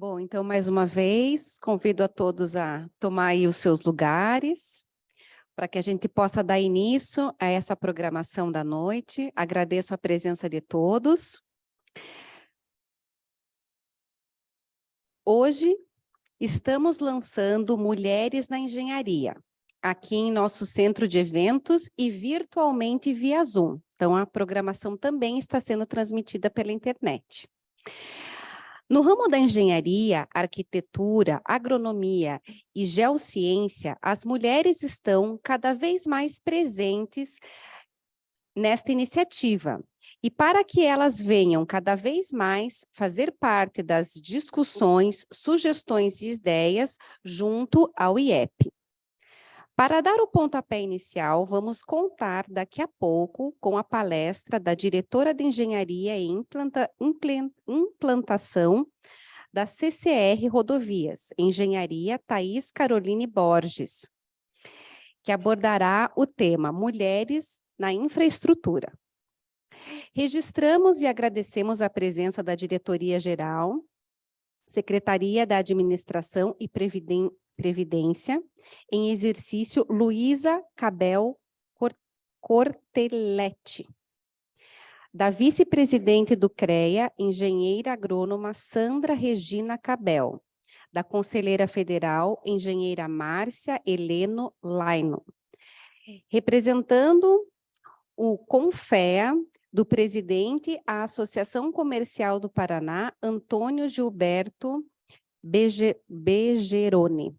Bom, então, mais uma vez, convido a todos a tomar aí os seus lugares, para que a gente possa dar início a essa programação da noite. Agradeço a presença de todos. Hoje, estamos lançando Mulheres na Engenharia, aqui em nosso centro de eventos e virtualmente via Zoom. Então, a programação também está sendo transmitida pela internet. No ramo da engenharia, arquitetura, agronomia e geociência, as mulheres estão cada vez mais presentes nesta iniciativa. E para que elas venham cada vez mais fazer parte das discussões, sugestões e ideias junto ao IEP. Para dar o pontapé inicial, vamos contar daqui a pouco com a palestra da diretora de Engenharia e Implantação da CCR Rodovias, Engenharia Thaís Caroline Borges, que abordará o tema Mulheres na Infraestrutura. Registramos e agradecemos a presença da Diretoria-Geral, Secretaria da Administração e Previdência, em exercício, Luísa Cabel Corteletti. Da vice-presidente do CREA, engenheira agrônoma Sandra Regina Cabel. Da conselheira federal, engenheira Márcia Heleno Laino. Representando o CONFEA, do presidente à Associação Comercial do Paraná, Antônio Gilberto Begeroni.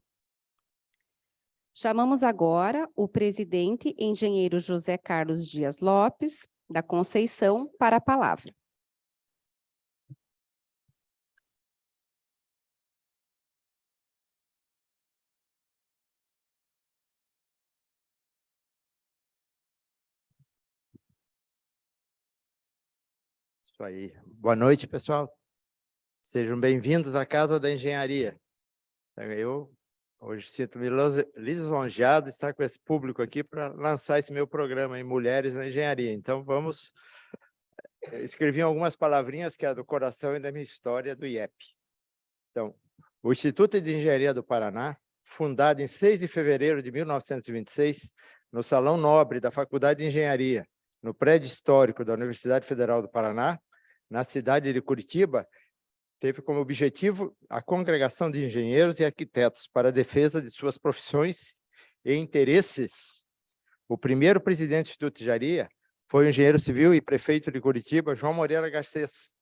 Chamamos agora o presidente, engenheiro José Carlos Dias Lopes, da Conceição, para a palavra. Isso aí. Boa noite, pessoal. Sejam bem-vindos à Casa da Engenharia. Eu hoje sinto-me lisonjeado de estar com esse público aqui para lançar esse meu programa em Mulheres na Engenharia. Então, vamos... Eu escrevi algumas palavrinhas que é do coração e da minha história do IEP. Então, o Instituto de Engenharia do Paraná, fundado em 6 de fevereiro de 1926, no Salão Nobre da Faculdade de Engenharia, no prédio histórico da Universidade Federal do Paraná, na cidade de Curitiba, teve como objetivo a congregação de engenheiros e arquitetos para a defesa de suas profissões e interesses. O primeiro presidente do Instituto de Engenharia foi o engenheiro civil e prefeito de Curitiba, João Moreira Garcês.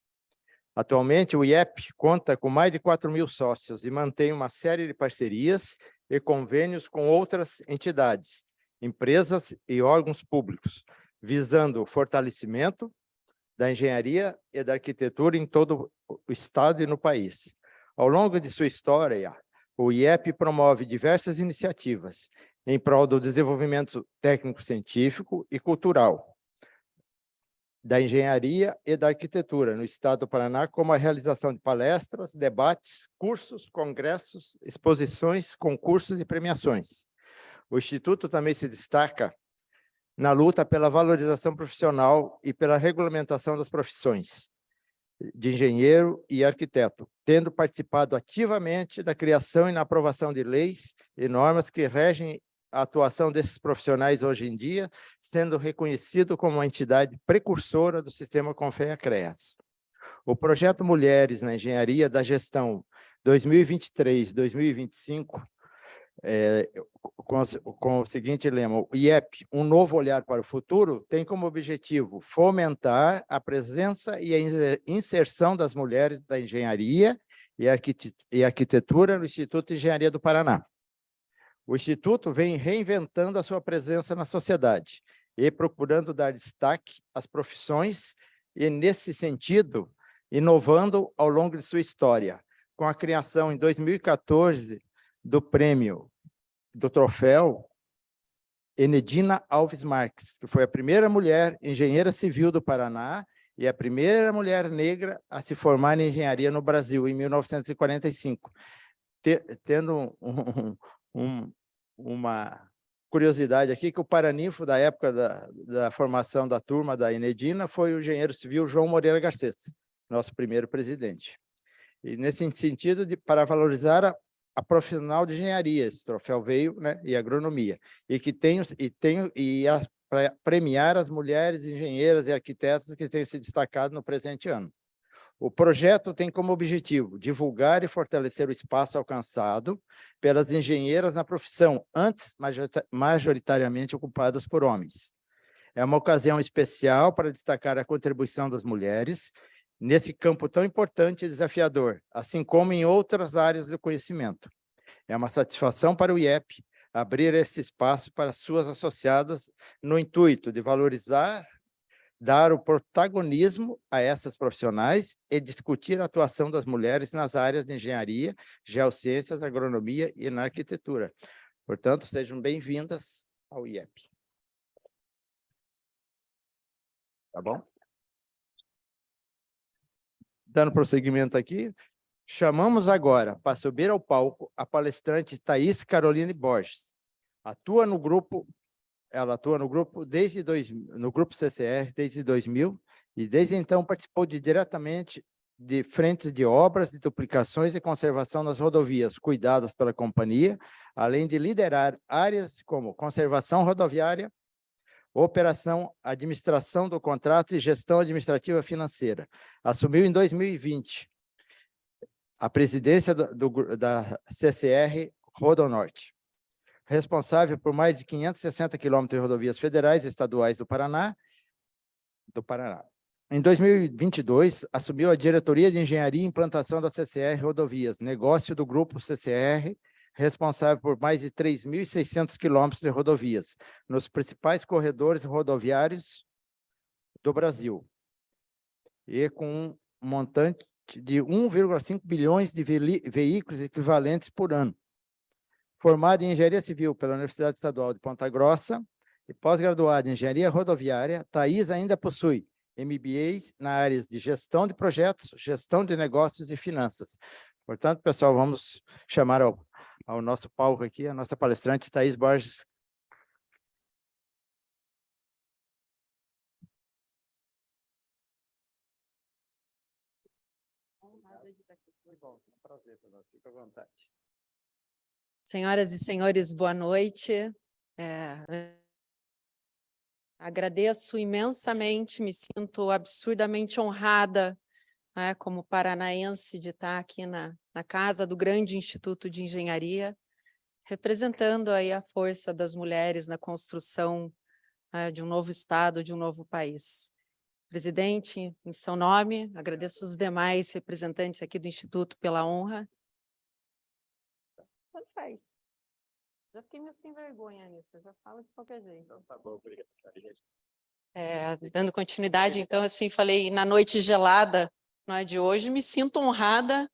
Atualmente, o IEP conta com mais de 4.000 sócios e mantém uma série de parcerias e convênios com outras entidades, empresas e órgãos públicos, visando o fortalecimento da engenharia e da arquitetura em todo o estado e no país. Ao longo de sua história, o IEP promove diversas iniciativas em prol do desenvolvimento técnico-científico e cultural da engenharia e da arquitetura no estado do Paraná, como a realização de palestras, debates, cursos, congressos, exposições, concursos e premiações. O Instituto também se destaca na luta pela valorização profissional e pela regulamentação das profissões de engenheiro e arquiteto, tendo participado ativamente da criação e na aprovação de leis e normas que regem a atuação desses profissionais hoje em dia, sendo reconhecido como uma entidade precursora do sistema CONFEA-CREAS. O projeto Mulheres na Engenharia da Gestão 2023-2025, com o seguinte lema, o IEP, um novo olhar para o futuro, tem como objetivo fomentar a presença e a inserção das mulheres da engenharia e arquitetura no Instituto de Engenharia do Paraná. O Instituto vem reinventando a sua presença na sociedade e procurando dar destaque às profissões e, nesse sentido, inovando ao longo de sua história, com a criação em 2014 do prêmio, do troféu Enedina Alves Marques, que foi a primeira mulher engenheira civil do Paraná e a primeira mulher negra a se formar em engenharia no Brasil, em 1945. Tendo uma curiosidade aqui, que o paraninfo da época da formação da turma da Enedina foi o engenheiro civil João Moreira Garcês, nosso primeiro presidente. E nesse sentido, para valorizar a profissional de engenharia, esse troféu veio, né, e agronomia, e que para premiar as mulheres engenheiras e arquitetas que tenham se destacado no presente ano. O projeto tem como objetivo divulgar e fortalecer o espaço alcançado pelas engenheiras na profissão, antes majoritariamente ocupadas por homens. É uma ocasião especial para destacar a contribuição das mulheres nesse campo tão importante e desafiador, assim como em outras áreas do conhecimento. É uma satisfação para o IEP abrir esse espaço para suas associadas no intuito de valorizar, dar o protagonismo a essas profissionais e discutir a atuação das mulheres nas áreas de engenharia, geociências, agronomia e na arquitetura. Portanto, sejam bem-vindas ao IEP. Tá bom? Dando prosseguimento aqui, chamamos agora para subir ao palco a palestrante Thaís Caroline Borges. Ela atua no grupo no grupo CCR desde 2000 e desde então participou diretamente de frentes de obras de duplicações e conservação nas rodovias cuidadas pela companhia, além de liderar áreas como conservação rodoviária, operação, administração do contrato e gestão administrativa financeira. Assumiu em 2020 a presidência da CCR Rodonorte, responsável por mais de 560 quilômetros de rodovias federais e estaduais do Paraná. Em 2022, assumiu a diretoria de engenharia e implantação da CCR Rodovias, negócio do grupo CCR, responsável por mais de 3.600 quilômetros de rodovias, nos principais corredores rodoviários do Brasil, e com um montante de 1,5 bilhões de veículos equivalentes por ano. Formada em Engenharia Civil pela Universidade Estadual de Ponta Grossa e pós-graduada em Engenharia Rodoviária, Thaís ainda possui MBAs na área de gestão de projetos, gestão de negócios e finanças. Portanto, pessoal, vamos chamar ao nosso palco aqui a nossa palestrante, Thaís Borges. Prazer, fica à vontade. Senhoras e senhores, boa noite. Agradeço imensamente, me sinto absurdamente honrada, como paranaense, de estar aqui na casa do grande Instituto de Engenharia, representando aí a força das mulheres na construção de um novo Estado, de um novo país. Presidente, em seu nome, agradeço os demais representantes aqui do Instituto pela honra. Tanto faz. Já fiquei meio sem vergonha nisso, eu já falo de qualquer jeito. Tá bom, obrigado. Dando continuidade, então, assim, falei, na noite gelada, não é, de hoje, me sinto honrada,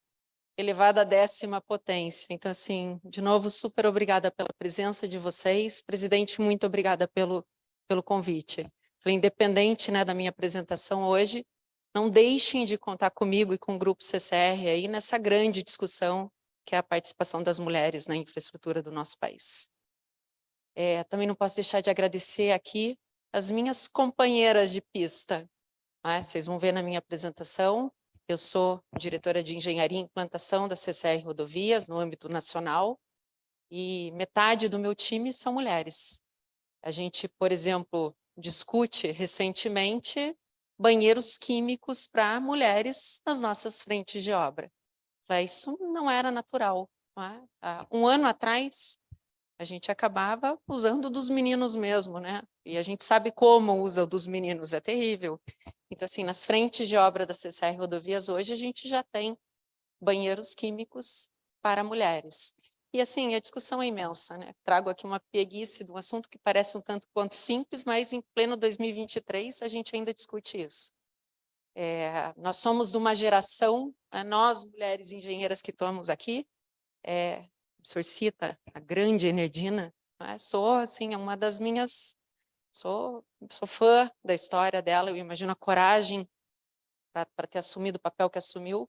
elevada à 10ª potência. Então, assim, de novo, super obrigada pela presença de vocês. Presidente, muito obrigada pelo convite. Falei, independente, né, da minha apresentação hoje, não deixem de contar comigo e com o Grupo CCR aí nessa grande discussão que é a participação das mulheres na infraestrutura do nosso país. Também não posso deixar de agradecer aqui as minhas companheiras de pista. Vocês vão ver na minha apresentação, eu sou diretora de Engenharia e Implantação da CCR Rodovias, no âmbito nacional, e metade do meu time são mulheres. A gente, por exemplo, discute recentemente banheiros químicos para mulheres nas nossas frentes de obra. Isso não era natural. Não é? Há um ano atrás, a gente acabava usando dos meninos mesmo, né? E a gente sabe como usa o dos meninos, é terrível. Então, assim, nas frentes de obra da CCR Rodovias, hoje a gente já tem banheiros químicos para mulheres. E, assim, a discussão é imensa, né? Trago aqui uma preguiça de um assunto que parece um tanto quanto simples, mas em pleno 2023 a gente ainda discute isso. Nós somos de uma geração, nós, mulheres engenheiras que estamos aqui, o senhor cita a grande Enerdina, sou, assim, uma das minhas, sou fã da história dela, eu imagino a coragem para ter assumido o papel que assumiu.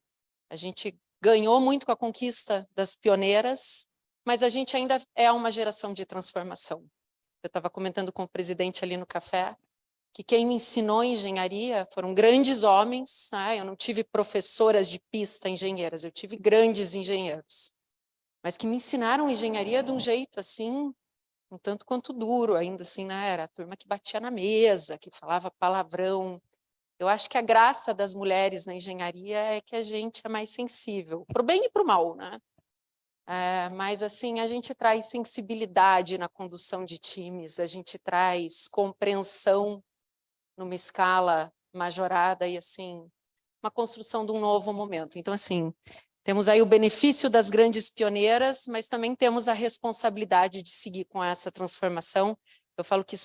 A gente ganhou muito com a conquista das pioneiras, mas a gente ainda é uma geração de transformação. Eu estava comentando com o presidente ali no café, que quem me ensinou engenharia foram grandes homens, né? Eu não tive professoras de pista engenheiras, eu tive grandes engenheiros, mas que me ensinaram engenharia de um jeito assim, um tanto quanto duro, ainda assim, né? Era a turma que batia na mesa, que falava palavrão. Eu acho que a graça das mulheres na engenharia é que a gente é mais sensível, para o bem e para o mal, né? Mas assim, a gente traz sensibilidade na condução de times, a gente traz compreensão numa escala majorada e assim, uma construção de um novo momento. Então assim, temos aí o benefício das grandes pioneiras, mas também temos a responsabilidade de seguir com essa transformação. Eu falo que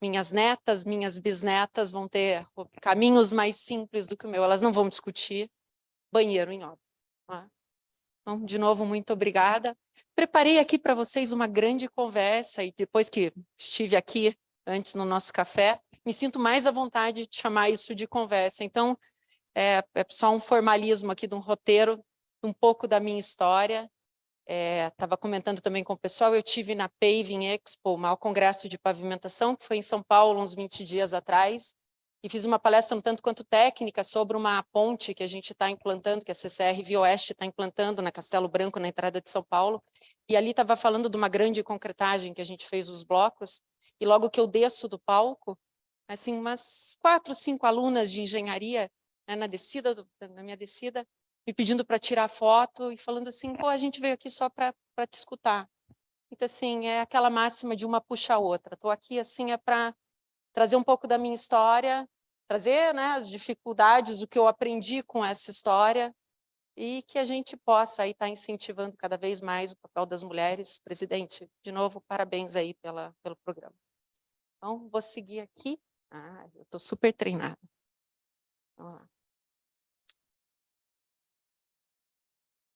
minhas netas, minhas bisnetas vão ter caminhos mais simples do que o meu, elas não vão discutir banheiro em obra. Né? Então, de novo, muito obrigada. Preparei aqui para vocês uma grande conversa e depois que estive aqui antes no nosso café, me sinto mais à vontade de chamar isso de conversa. Então, é só um formalismo aqui de um roteiro, um pouco da minha história. Estava comentando também com o pessoal, eu tive na Paving Expo, o maior congresso de pavimentação, que foi em São Paulo, uns 20 dias atrás, e fiz uma palestra um tanto quanto técnica sobre uma ponte que a gente está implantando, que a CCR Via Oeste está implantando na Castelo Branco, na entrada de São Paulo, e ali estava falando de uma grande concretagem que a gente fez os blocos, e logo que eu desço do palco, assim, umas 4, 5 alunas de engenharia, né, na minha descida, me pedindo para tirar foto e falando assim, pô, a gente veio aqui só para te escutar. Então, assim, é aquela máxima de uma puxa a outra. Estou aqui, assim, para trazer um pouco da minha história, trazer, né, as dificuldades, o que eu aprendi com essa história e que a gente possa aí estar incentivando cada vez mais o papel das mulheres. Presidente, de novo, parabéns aí pelo programa. Então, vou seguir aqui. Eu estou super treinada. Vamos lá.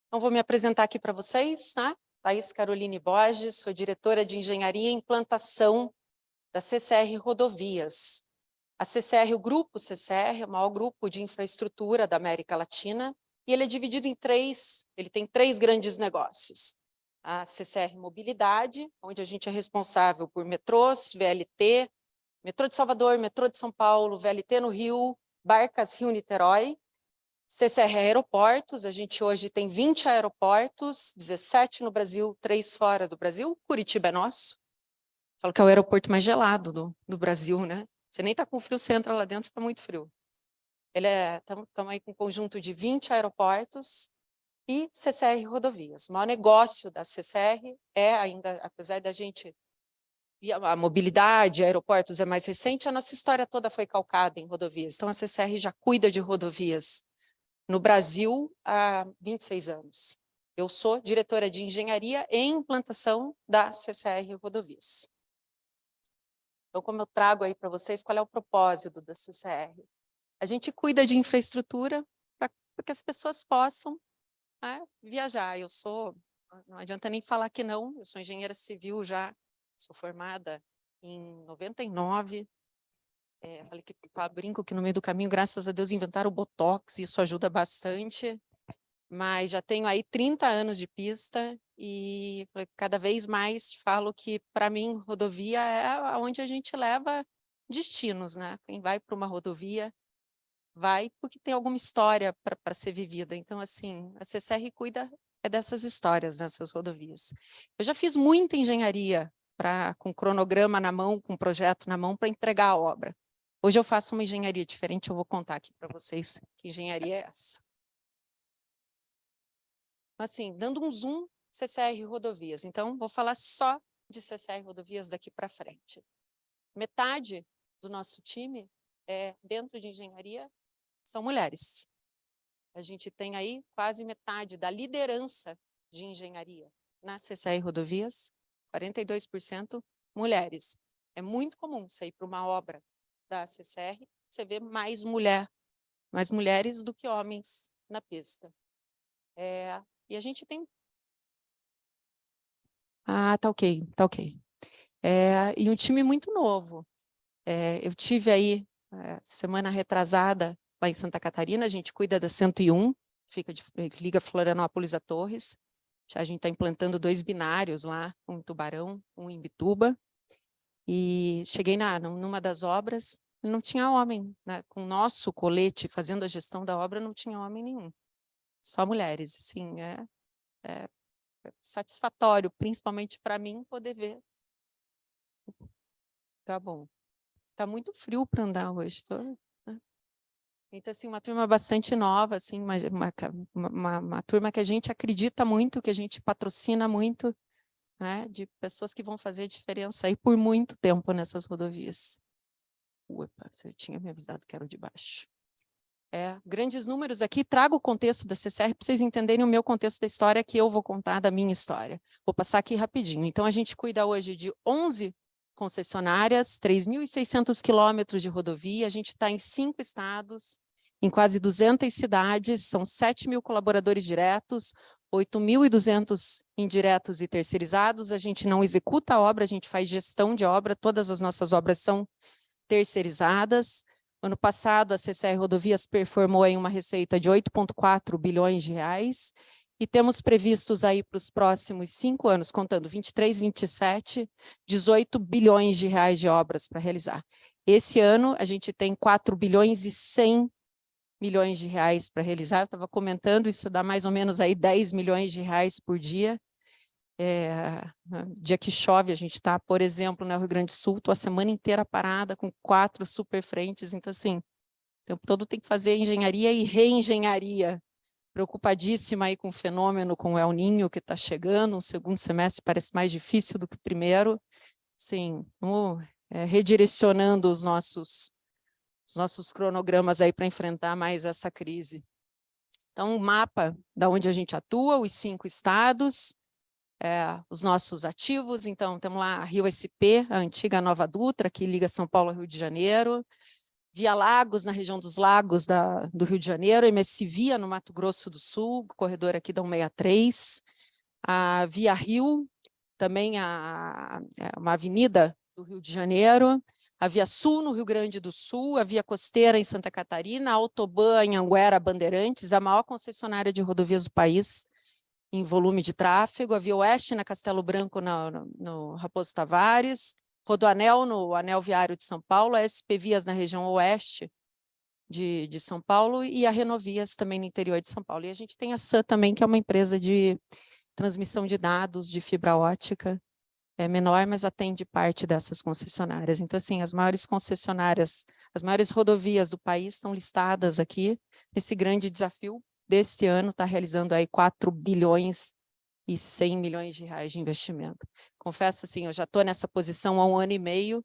Então, vou me apresentar aqui para vocês, né? Thaís Caroline Borges, sou diretora de Engenharia e Implantação da CCR Rodovias. A CCR, o grupo CCR, é o maior grupo de infraestrutura da América Latina, e ele é dividido em ele tem 3 grandes negócios. A CCR Mobilidade, onde a gente é responsável por metrôs, VLT, metrô de Salvador, metrô de São Paulo, VLT no Rio, Barcas Rio-Niterói. CCR Aeroportos, a gente hoje tem 20 aeroportos, 17 no Brasil, 3 fora do Brasil. Curitiba é nosso. Falo que é o aeroporto mais gelado do Brasil, né? Você nem está com frio, você entra lá dentro, está muito frio. Estamos aí com um conjunto de 20 aeroportos e CCR Rodovias. O maior negócio da CCR é ainda, apesar da gente, a mobilidade, aeroportos é mais recente, a nossa história toda foi calcada em rodovias. Então, a CCR já cuida de rodovias no Brasil há 26 anos. Eu sou diretora de Engenharia e Implantação da CCR Rodovias. Então, como eu trago aí para vocês, qual é o propósito da CCR? A gente cuida de infraestrutura para que as pessoas possam, né, viajar. Não adianta nem falar que não, eu sou engenheira civil já, sou formada em 99, falei que brinco que no meio do caminho, graças a Deus, inventaram o Botox, isso ajuda bastante, mas já tenho aí 30 anos de pista e cada vez mais falo que, para mim, rodovia é onde a gente leva destinos, né? Quem vai para uma rodovia vai porque tem alguma história para ser vivida. Então, assim, a CCR cuida dessas histórias, dessas rodovias. Eu já fiz muita engenharia com cronograma na mão, com projeto na mão, para entregar a obra. Hoje eu faço uma engenharia diferente, eu vou contar aqui para vocês que engenharia é essa. Assim, dando um zoom, CCR Rodovias. Então, vou falar só de CCR Rodovias daqui para frente. Metade do nosso time, dentro de engenharia, são mulheres. A gente tem aí quase metade da liderança de engenharia na CCR Rodovias, 42% mulheres. É muito comum você ir para uma obra da CCR, você vê mais mulheres do que homens na pista. E a gente tem... tá ok, tá ok. E um time muito novo. Eu tive aí, semana retrasada, lá em Santa Catarina, a gente cuida da 101, que liga Florianópolis a Torres. A gente está implantando 2 binários lá, um em Tubarão, um em Bituba. E cheguei numa das obras, não tinha homem, né? Com o nosso colete, fazendo a gestão da obra, não tinha homem nenhum. Só mulheres, assim, é satisfatório, principalmente para mim, poder ver. Tá bom. Tá muito frio para andar hoje. Né? Então, assim, uma turma bastante nova, assim, uma turma que a gente acredita muito, que a gente patrocina muito, né? De pessoas que vão fazer diferença aí por muito tempo nessas rodovias. Opa, eu tinha me avisado que era o de baixo. Grandes números aqui, trago o contexto da CCR para vocês entenderem o meu contexto da história que eu vou contar da minha história. Vou passar aqui rapidinho. Então, a gente cuida hoje de 11 concessionárias, 3.600 quilômetros de rodovia, a gente está em 5 estados, em quase 200 cidades, são 7.000 colaboradores diretos, 8.200 indiretos e terceirizados, a gente não executa a obra, a gente faz gestão de obra, todas as nossas obras são terceirizadas. Ano passado, a CCR Rodovias performou aí uma receita de 8,4 bilhões de reais e temos previstos aí para os próximos 5 anos, contando 23, 27, 18 bilhões de reais de obras para realizar. Esse ano, a gente tem 4 bilhões e 100 milhões de reais para realizar. Eu estava comentando, isso dá mais ou menos aí 10 milhões de reais por dia. Dia que chove, a gente está, por exemplo, no Rio Grande do Sul, estou a semana inteira parada com 4 superfrentes, então assim, o tempo todo tem que fazer engenharia e reengenharia, preocupadíssima aí com o fenômeno, com o El Niño que está chegando, o segundo semestre parece mais difícil do que o primeiro, assim, redirecionando os nossos cronogramas aí para enfrentar mais essa crise. Então, o mapa da onde a gente atua, os 5 estados, os nossos ativos, então temos lá a Rio SP, a antiga Nova Dutra, que liga São Paulo ao Rio de Janeiro, Via Lagos, na região dos lagos do Rio de Janeiro, MS Via, no Mato Grosso do Sul, corredor aqui da 163, a Via Rio, também uma avenida do Rio de Janeiro, a Via Sul, no Rio Grande do Sul, a Via Costeira, em Santa Catarina, a Autoban, em Anguera, Bandeirantes, a maior concessionária de rodovias do país, em volume de tráfego, a Via Oeste na Castelo Branco, no Raposo Tavares, Rodoanel no Anel Viário de São Paulo, a SP Vias na região oeste de São Paulo e a Renovias também no interior de São Paulo. E a gente tem a SAN também, que é uma empresa de transmissão de dados de fibra ótica, é menor, mas atende parte dessas concessionárias. Então, assim, as maiores concessionárias, as maiores rodovias do país estão listadas aqui, nesse grande desafio deste ano, está realizando aí 4 bilhões e 100 milhões de reais de investimento. Confesso, assim, eu já estou nessa posição há 1 ano e meio,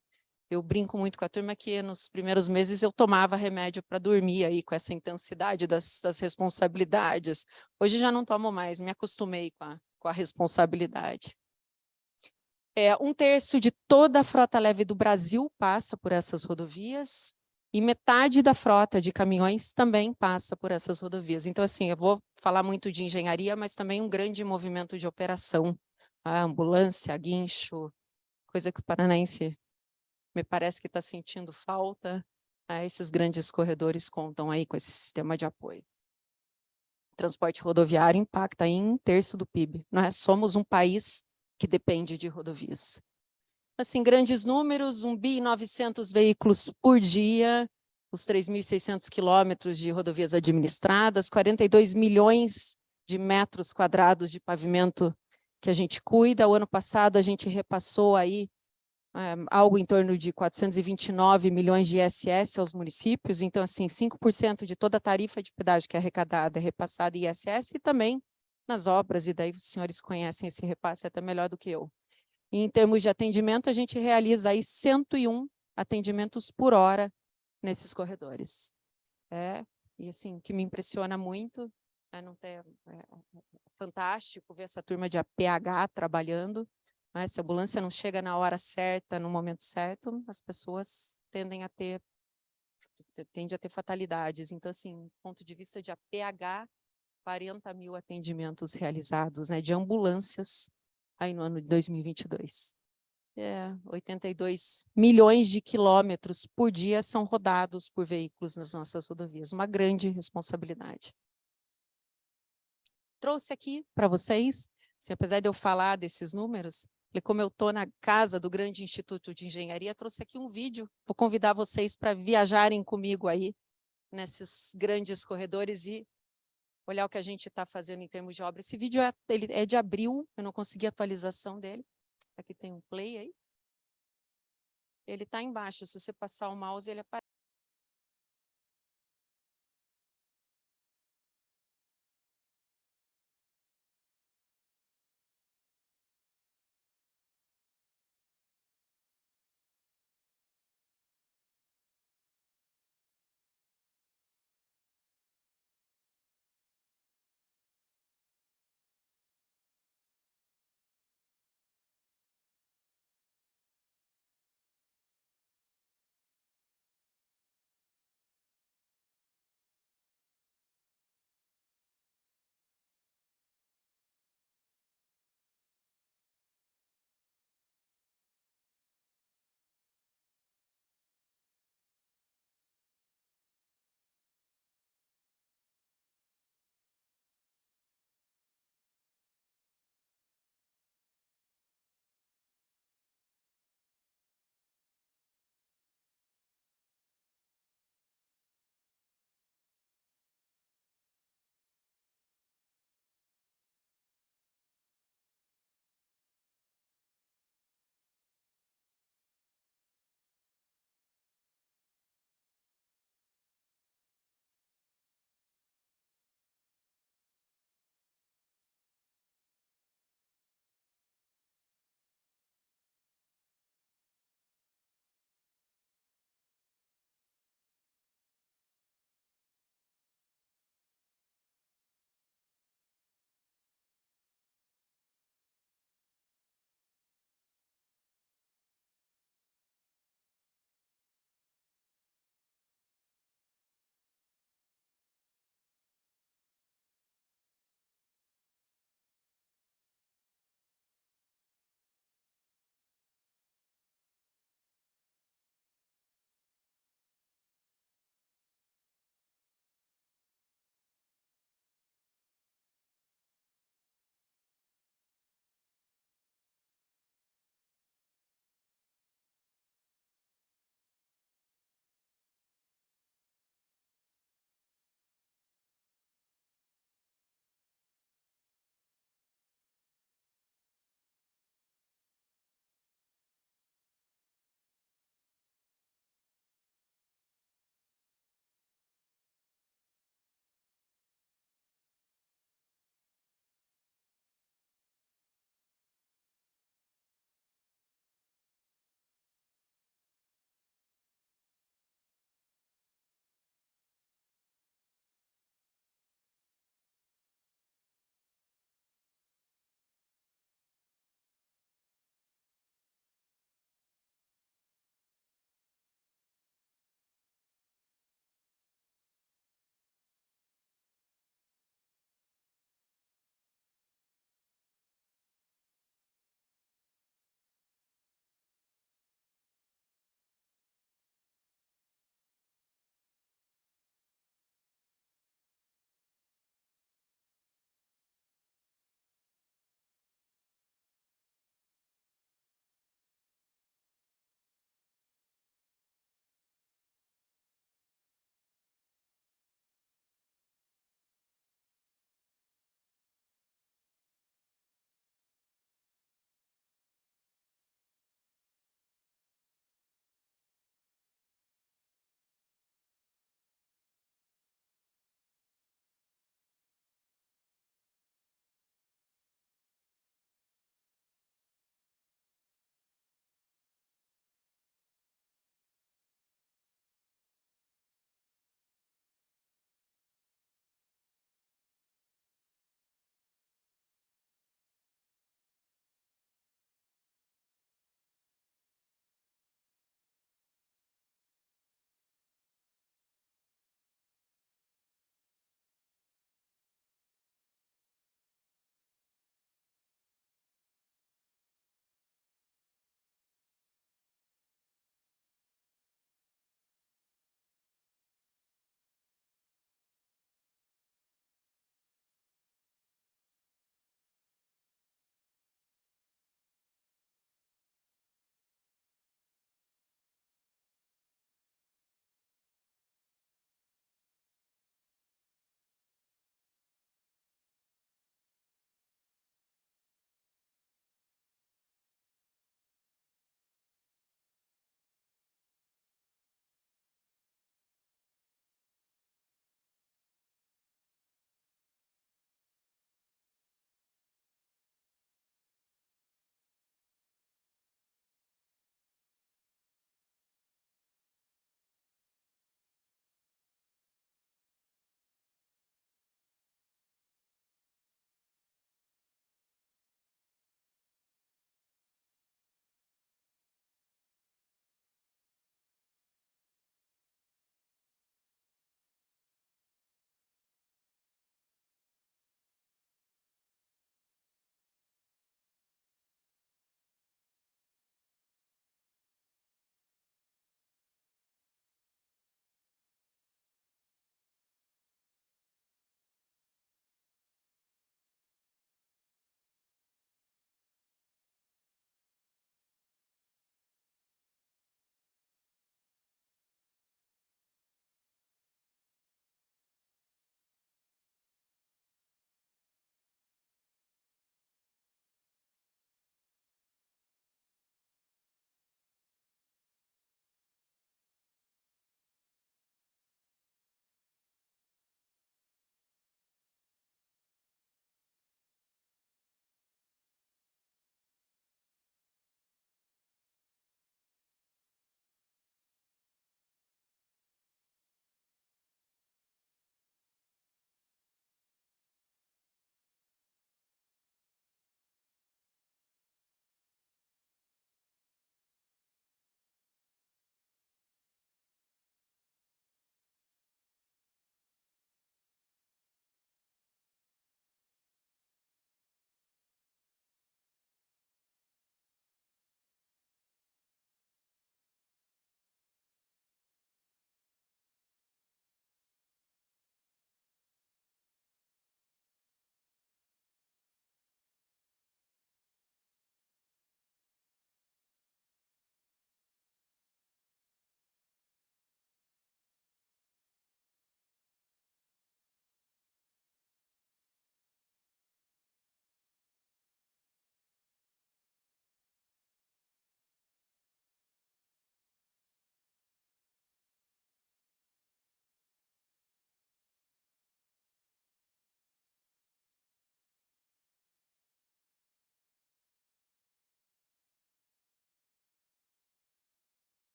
eu brinco muito com a turma que nos primeiros meses eu tomava remédio para dormir aí com essa intensidade das responsabilidades. Hoje já não tomo mais, me acostumei com a responsabilidade. 1/3 de toda a frota leve do Brasil passa por essas rodovias e metade da frota de caminhões também passa por essas rodovias. Então, assim, eu vou falar muito de engenharia, mas também um grande movimento de operação, a ambulância, guincho, coisa que o paranaense me parece que está sentindo falta. Esses grandes corredores contam aí com esse sistema de apoio. Transporte rodoviário impacta em 1/3 do PIB. Somos um país que depende de rodovias. Assim, grandes números, 1.900 veículos por dia, os 3.600 quilômetros de rodovias administradas, 42 milhões de metros quadrados de pavimento que a gente cuida. O ano passado a gente repassou aí algo em torno de 429 milhões de ISS aos municípios, então assim, 5% de toda a tarifa de pedágio que é arrecadada é repassada em ISS e também nas obras, e daí os senhores conhecem esse repasse até melhor do que eu. E em termos de atendimento, a gente realiza aí 101 atendimentos por hora nesses corredores. E assim, o que me impressiona muito, fantástico ver essa turma de APH trabalhando. Se a ambulância não chega na hora certa, no momento certo, as pessoas tendem a ter fatalidades. Então, assim, do ponto de vista de APH, 40 mil atendimentos realizados, de ambulâncias aí no ano de 2022. 82 milhões de quilômetros por dia são rodados por veículos nas nossas rodovias. Uma grande responsabilidade. Trouxe aqui para vocês, apesar de eu falar desses números, Falei, como eu estou na casa do grande Instituto de Engenharia, trouxe aqui um vídeo. Vou convidar vocês para viajarem comigo aí nesses grandes corredores e olhar o que a gente está fazendo em termos de obra. Esse vídeo ele é de abril, eu não consegui a atualização dele. Aqui tem um play aí. Ele está embaixo, se você passar o mouse, ele aparece.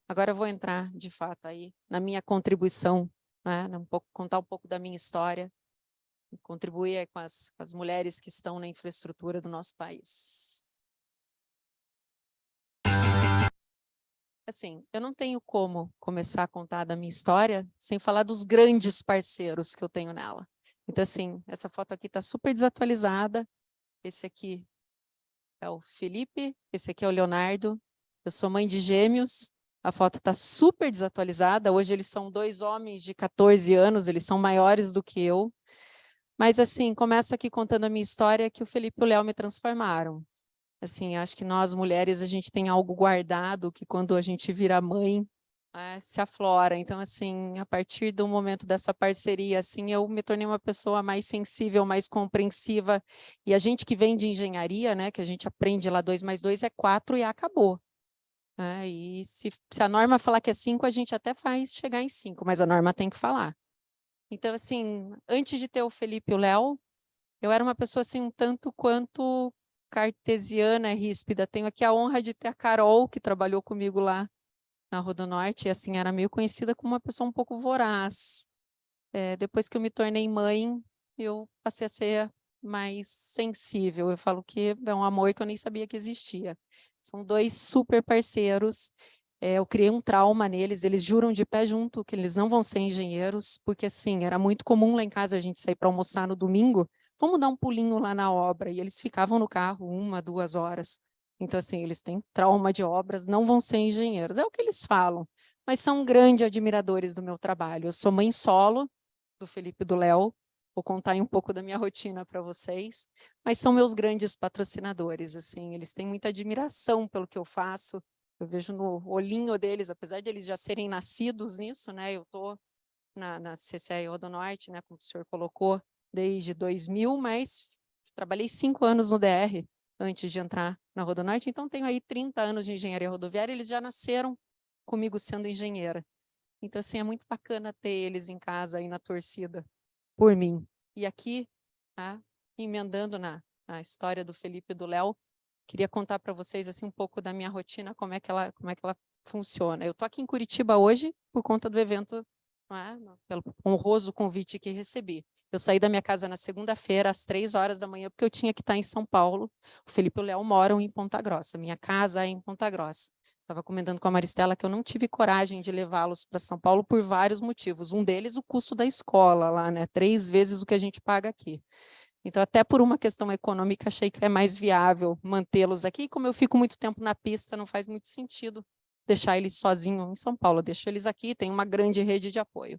agora eu vou entrar, de fato, aí na minha contribuição, né? Contar um pouco da minha história, e contribuir aí com as mulheres que estão na infraestrutura do nosso país. Assim, eu não tenho como começar a contar da minha história sem falar dos grandes parceiros que eu tenho nela. Então, assim, essa foto aqui está super desatualizada. Esse aqui é o Felipe, esse aqui é o Leonardo. Eu sou mãe de gêmeos. A foto está super desatualizada. Hoje eles são 2 homens de 14 anos, eles são maiores do que eu. Mas, assim, começo aqui contando a minha história, que o Felipe e o Léo me transformaram. Assim, acho que nós mulheres, a gente tem algo guardado que quando a gente vira mãe, se aflora. Então, assim, a partir do momento dessa parceria, assim, eu me tornei uma pessoa mais sensível, mais compreensiva. E a gente que vem de engenharia, né, que a gente aprende lá 2 mais 2 é 4 e acabou. E se a norma falar que é 5, a gente até faz chegar em 5, mas a norma tem que falar. Então, assim, antes de ter o Felipe e o Léo, eu era uma pessoa, assim, um tanto quanto cartesiana, ríspida. Tenho aqui a honra de ter a Carol, que trabalhou comigo lá na Rodonorte, e, assim, era meio conhecida como uma pessoa um pouco voraz. Depois que eu me tornei mãe, eu passei a ser mais sensível. Eu falo que é um amor que eu nem sabia que existia. São 2 super parceiros. Eu criei um trauma neles, eles juram de pé junto que eles não vão ser engenheiros, porque, assim, era muito comum lá em casa a gente sair para almoçar no domingo, vamos dar um pulinho lá na obra, e eles ficavam no carro 1, 2 horas. Então, assim, eles têm trauma de obras, não vão ser engenheiros, é o que eles falam, mas são grandes admiradores do meu trabalho. Eu sou mãe solo do Felipe e do Léo, vou contar aí um pouco da minha rotina para vocês, mas são meus grandes patrocinadores, assim, eles têm muita admiração pelo que eu faço. Eu vejo no olhinho deles, apesar de eles já serem nascidos nisso, né? Eu estou na CCR Rodonorte, né? Como o senhor colocou, desde 2000, mas trabalhei 5 anos no DR antes de entrar na Rodonorte, então tenho aí 30 anos de engenharia rodoviária, eles já nasceram comigo sendo engenheira. Então, assim, é muito bacana ter eles em casa aí na torcida por mim. E aqui, emendando na história do Felipe e do Léo, queria contar para vocês assim um pouco da minha rotina, como é que ela funciona. Eu estou aqui em Curitiba hoje por conta do evento, pelo honroso convite que recebi. Eu saí da minha casa na segunda-feira, às 3 horas da manhã, porque eu tinha que estar em São Paulo. O Felipe e o Léo moram em Ponta Grossa. Minha casa é em Ponta Grossa. Estava comentando com a Maristela que eu não tive coragem de levá-los para São Paulo por vários motivos. Um deles, o custo da escola lá, né? 3 vezes o que a gente paga aqui. Então, até por uma questão econômica, achei que é mais viável mantê-los aqui. E como eu fico muito tempo na pista, não faz muito sentido deixar eles sozinhos em São Paulo. Eu deixo eles aqui, tem uma grande rede de apoio.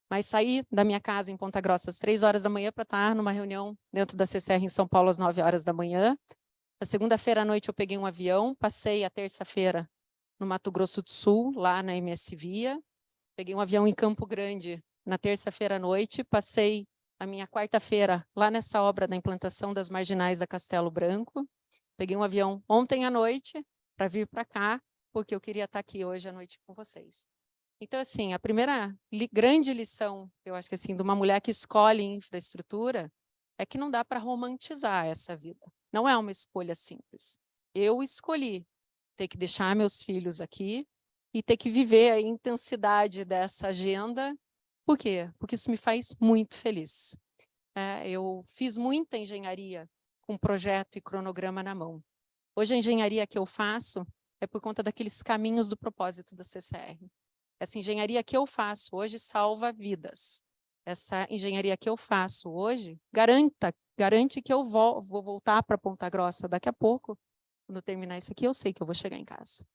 Mas saí da minha casa em Ponta Grossa às 3 horas da manhã para estar numa reunião dentro da CCR em São Paulo às 9 horas da manhã. Na segunda-feira à noite eu peguei um avião, passei a terça-feira no Mato Grosso do Sul, lá na MS Via. Peguei um avião em Campo Grande na terça-feira à noite, passei a minha quarta-feira lá nessa obra da implantação das marginais da Castelo Branco. Peguei um avião ontem à noite para vir para cá, porque eu queria estar aqui hoje à noite com vocês. Então, assim, a primeira grande lição, eu acho que assim, de uma mulher que escolhe infraestrutura, é que não dá para romantizar essa vida. Não é uma escolha simples. Eu escolhi ter que deixar meus filhos aqui e ter que viver a intensidade dessa agenda. Por quê? Porque isso me faz muito feliz. Eu fiz muita engenharia com projeto e cronograma na mão. Hoje a engenharia que eu faço é por conta daqueles caminhos do propósito da CCR. Essa engenharia que eu faço hoje salva vidas. Essa engenharia que eu faço hoje garante que eu vou voltar para Ponta Grossa daqui a pouco. Quando terminar isso aqui, eu sei que eu vou chegar em casa.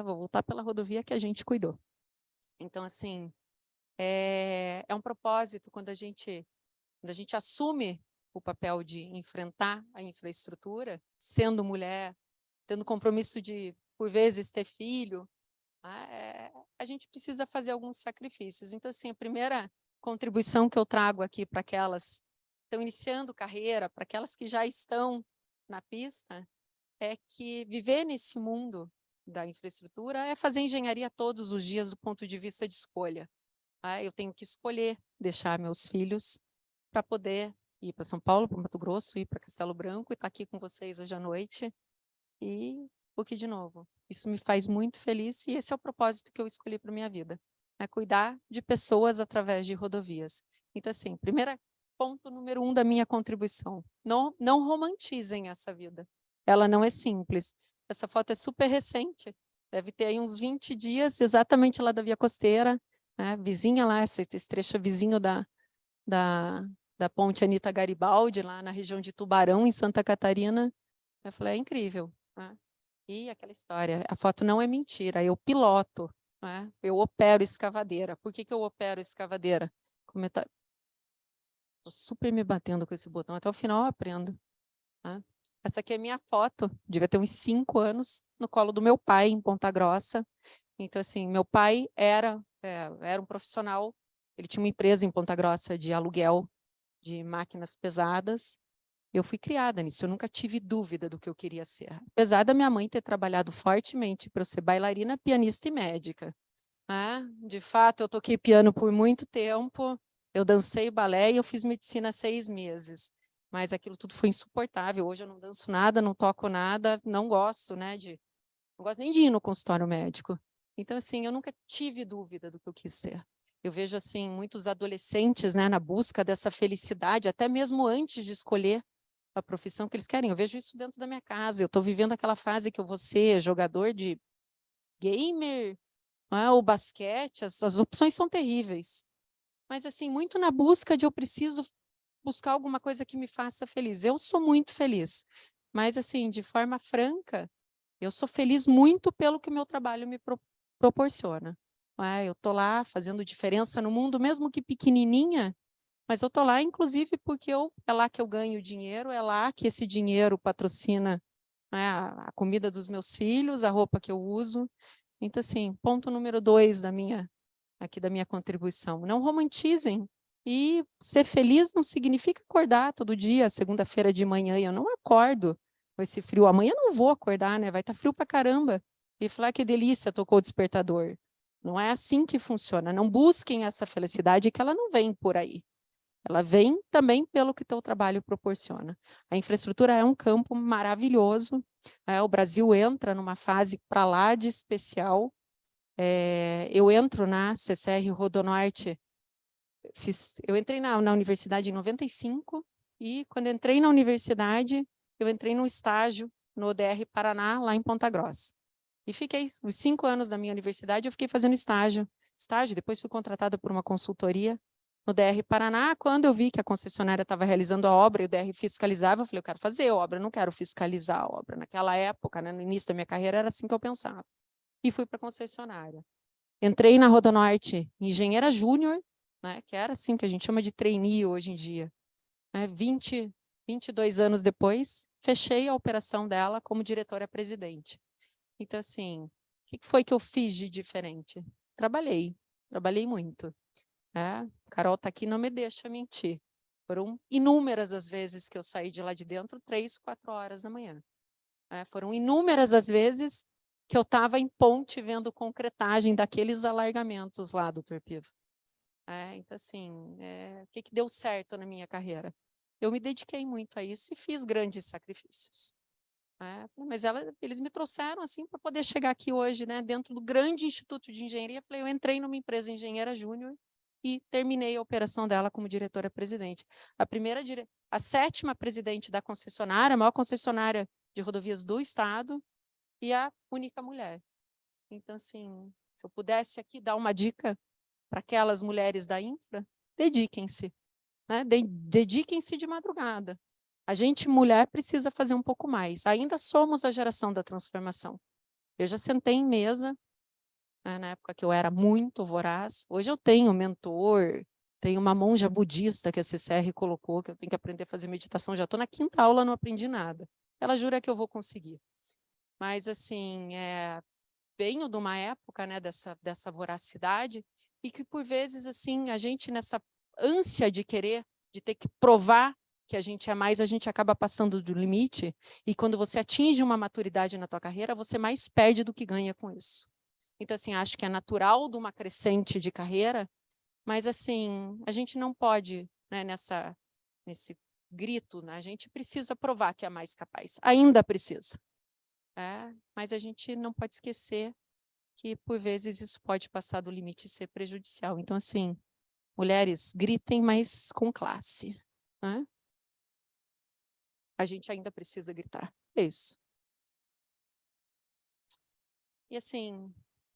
Vou voltar pela rodovia que a gente cuidou. Então, assim, é um propósito quando a gente assume o papel de enfrentar a infraestrutura, sendo mulher, tendo compromisso de, por vezes, ter filho, a gente precisa fazer alguns sacrifícios. Então, assim, a primeira contribuição que eu trago aqui para aquelas que estão iniciando carreira, para aquelas que já estão na pista, é que viver nesse mundo da infraestrutura é fazer engenharia todos os dias do ponto de vista de escolha. Eu tenho que escolher deixar meus filhos para poder ir para São Paulo, para Mato Grosso, ir para Castelo Branco e estar aqui com vocês hoje à noite. E, porque, de novo, Isso me faz muito feliz e esse é o propósito que eu escolhi para minha vida, é cuidar de pessoas através de rodovias. Então, assim, ponto número 1 da minha contribuição, não romantizem essa vida, ela não é simples. Essa foto é super recente, deve ter aí uns 20 dias, exatamente lá da Via Costeira, né? Vizinha lá, esse trecho é vizinho da ponte Anita Garibaldi, lá na região de Tubarão, em Santa Catarina. Eu falei, é incrível, né? E aquela história, a foto não é mentira, eu piloto, né? Eu opero escavadeira. Por que que eu opero escavadeira? Estou super me batendo com esse botão, até o final eu aprendo. Né? Essa aqui é minha foto, devia ter uns 5 anos, no colo do meu pai, em Ponta Grossa. Então, assim, meu pai era um profissional, ele tinha uma empresa em Ponta Grossa de aluguel de máquinas pesadas. Eu fui criada nisso, eu nunca tive dúvida do que eu queria ser. Apesar da minha mãe ter trabalhado fortemente para eu ser bailarina, pianista e médica. De fato, eu toquei piano por muito tempo, eu dancei balé e eu fiz medicina há 6 meses. Mas aquilo tudo foi insuportável. Hoje eu não danço nada, não toco nada, não gosto, né, não gosto nem de ir no consultório médico. Então, assim, eu nunca tive dúvida do que eu quis ser. Eu vejo, assim, muitos adolescentes, né, na busca dessa felicidade, até mesmo antes de escolher a profissão que eles querem. Eu vejo isso dentro da minha casa. Eu estou vivendo aquela fase que eu vou ser jogador de gamer, o basquete, as opções são terríveis. Mas, assim, muito na busca de eu preciso buscar alguma coisa que me faça feliz. Eu sou muito feliz, mas, assim, de forma franca, eu sou feliz muito pelo que o meu trabalho me proporciona. Eu estou lá fazendo diferença no mundo, mesmo que pequenininha, mas eu estou lá, inclusive, porque é lá que eu ganho dinheiro, é lá que esse dinheiro patrocina, né, a comida dos meus filhos, a roupa que eu uso. Então, assim, ponto número 2 da minha contribuição. Não romantizem. E ser feliz não significa acordar todo dia, segunda-feira de manhã, e eu não acordo com esse frio. Amanhã eu não vou acordar, né? Vai estar frio pra caramba. E falar que delícia, tocou o despertador. Não é assim que funciona. Não busquem essa felicidade, que ela não vem por aí. Ela vem também pelo que teu trabalho proporciona. A infraestrutura é um campo maravilhoso. O Brasil entra numa fase para lá de especial. Eu entro na CCR Rodonorte, eu entrei na universidade em 95 e quando entrei na universidade, eu entrei no estágio no ODR Paraná, lá em Ponta Grossa. E fiquei os 5 anos da minha universidade, eu fiquei fazendo estágio, depois fui contratada por uma consultoria no DR Paraná. Quando eu vi que a concessionária estava realizando a obra e o DR fiscalizava, eu falei, eu quero fazer a obra, eu não quero fiscalizar a obra. Naquela época, né, no início da minha carreira, era assim que eu pensava. E fui para a concessionária. Entrei na Rodonorte, engenheira júnior, né, que era assim que a gente chama de trainee hoje em dia. 22 anos depois, fechei a operação dela como diretora-presidente. Então, assim, o que foi que eu fiz de diferente? Trabalhei muito. Carol está aqui, não me deixa mentir. Foram inúmeras as vezes que eu saí de lá de dentro, 3, 4 horas da manhã. Foram inúmeras as vezes que eu estava em ponte vendo concretagem daqueles alargamentos lá, doutor Piva. Então, assim, o que deu certo na minha carreira? Eu me dediquei muito a isso e fiz grandes sacrifícios. Mas eles me trouxeram assim para poder chegar aqui hoje, né, dentro do grande Instituto de Engenharia. Eu entrei numa empresa engenheira júnior e terminei a operação dela como diretora-presidente. A 7ª presidente da concessionária, a maior concessionária de rodovias do estado e a única mulher. Então, assim, se eu pudesse aqui dar uma dica para aquelas mulheres da infra, dediquem-se, né? Dediquem-se de madrugada. A gente, mulher, precisa fazer um pouco mais. Ainda somos a geração da transformação. Eu já sentei em mesa, na época que eu era muito voraz. Hoje eu tenho um mentor, tenho uma monja budista que a CCR colocou, que eu tenho que aprender a fazer meditação. Já estou na 5ª aula, não aprendi nada. Ela jura que eu vou conseguir. Mas, assim, venho de uma época, né, dessa voracidade, e que, por vezes, assim, a gente, nessa ânsia de querer, de ter que provar que a gente é mais, a gente acaba passando do limite, e quando você atinge uma maturidade na tua carreira, você mais perde do que ganha com isso. Então, assim, acho que é natural de uma crescente de carreira, mas, assim, a gente não pode, né, nesse grito, né, a gente precisa provar que é mais capaz. Ainda precisa. mas a gente não pode esquecer que, por vezes, isso pode passar do limite e ser prejudicial. Então, assim, mulheres, gritem, mas com classe. Né? A gente ainda precisa gritar. É isso. E, assim,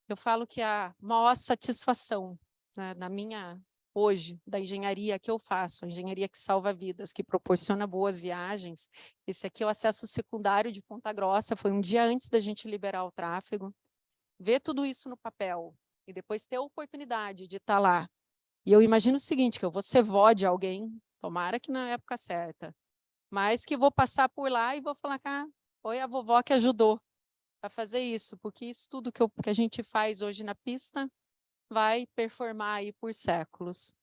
eu falo que a maior satisfação, né, na minha, hoje, da engenharia que eu faço, a engenharia que salva vidas, que proporciona boas viagens, esse aqui é o acesso secundário de Ponta Grossa, foi um dia antes da gente liberar o tráfego. Ver tudo isso no papel e depois ter a oportunidade de estar lá. E eu imagino o seguinte, que eu vou ser vó de alguém, tomara que na época certa, mas que vou passar por lá e vou falar, foi a vovó que ajudou a fazer isso, porque isso tudo que a gente faz hoje na pista vai performar aí por séculos.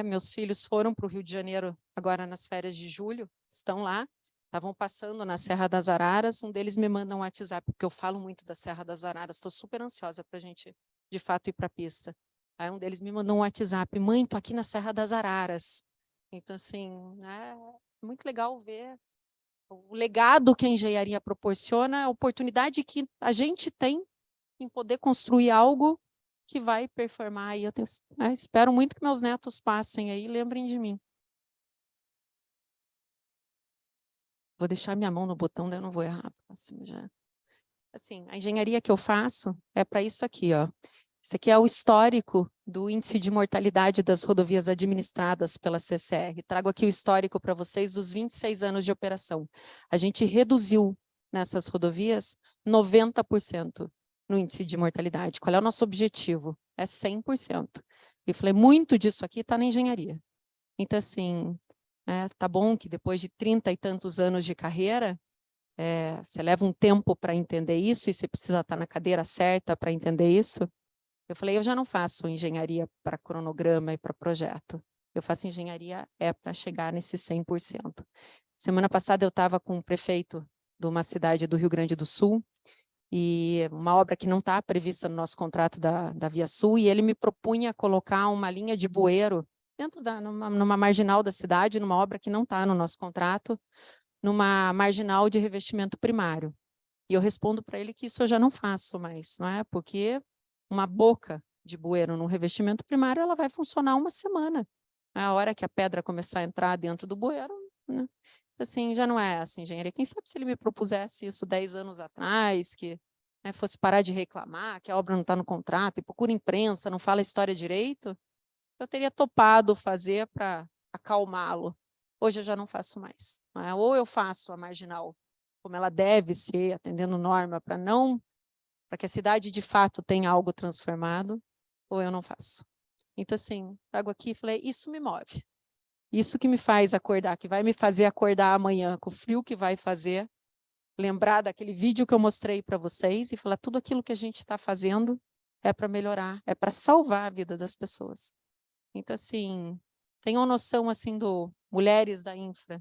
Meus filhos foram para o Rio de Janeiro agora nas férias de julho, estão lá, estavam passando na Serra das Araras, um deles me manda um WhatsApp, porque eu falo muito da Serra das Araras, estou super ansiosa para a gente, de fato, ir para a pista. Aí um deles me mandou um WhatsApp, mãe, estou aqui na Serra das Araras. Então, assim, é muito legal ver o legado que a engenharia proporciona, a oportunidade que a gente tem em poder construir algo que vai performar. E eu espero muito que meus netos passem aí e lembrem de mim. Vou deixar minha mão no botão, daí eu não vou errar. Próximo já. Assim, a engenharia que eu faço é para isso aqui, ó. Esse aqui é o histórico do índice de mortalidade das rodovias administradas pela CCR. Trago aqui o histórico para vocês dos 26 anos de operação. A gente reduziu nessas rodovias 90% no índice de mortalidade. Qual é o nosso objetivo? É 100%. Eu falei, muito disso aqui está na engenharia. Então, assim, tá bom que depois de 30 e tantos anos de carreira, você leva um tempo para entender isso e você precisa estar na cadeira certa para entender isso. Eu falei, eu já não faço engenharia para cronograma e para projeto. Eu faço engenharia para chegar nesse 100%. Semana passada eu estava com o prefeito de uma cidade do Rio Grande do Sul, e uma obra que não está prevista no nosso contrato da Via Sul, e ele me propunha colocar uma linha de bueiro dentro numa marginal da cidade, numa obra que não está no nosso contrato, numa marginal de revestimento primário. E eu respondo para ele que isso eu já não faço mais, não é? Porque uma boca de bueiro no revestimento primário, ela vai funcionar uma semana. A hora que a pedra começar a entrar dentro do bueiro, né? Assim, já não é essa engenharia. Quem sabe se ele me propusesse isso 10 anos atrás, que fosse parar de reclamar, que a obra não está no contrato, e procura imprensa, não fala a história direito, eu teria topado fazer para acalmá-lo. Hoje eu já não faço mais. Não é? Ou eu faço a marginal como ela deve ser, atendendo norma, para que a cidade de fato tenha algo transformado, ou eu não faço. Então, assim, trago aqui e falei, isso me move. Isso que me faz acordar, que vai me fazer acordar amanhã, com o frio que vai fazer, lembrar daquele vídeo que eu mostrei para vocês e falar, tudo aquilo que a gente está fazendo é para melhorar, é para salvar a vida das pessoas. Então, assim, tenham noção, assim, do mulheres da infra,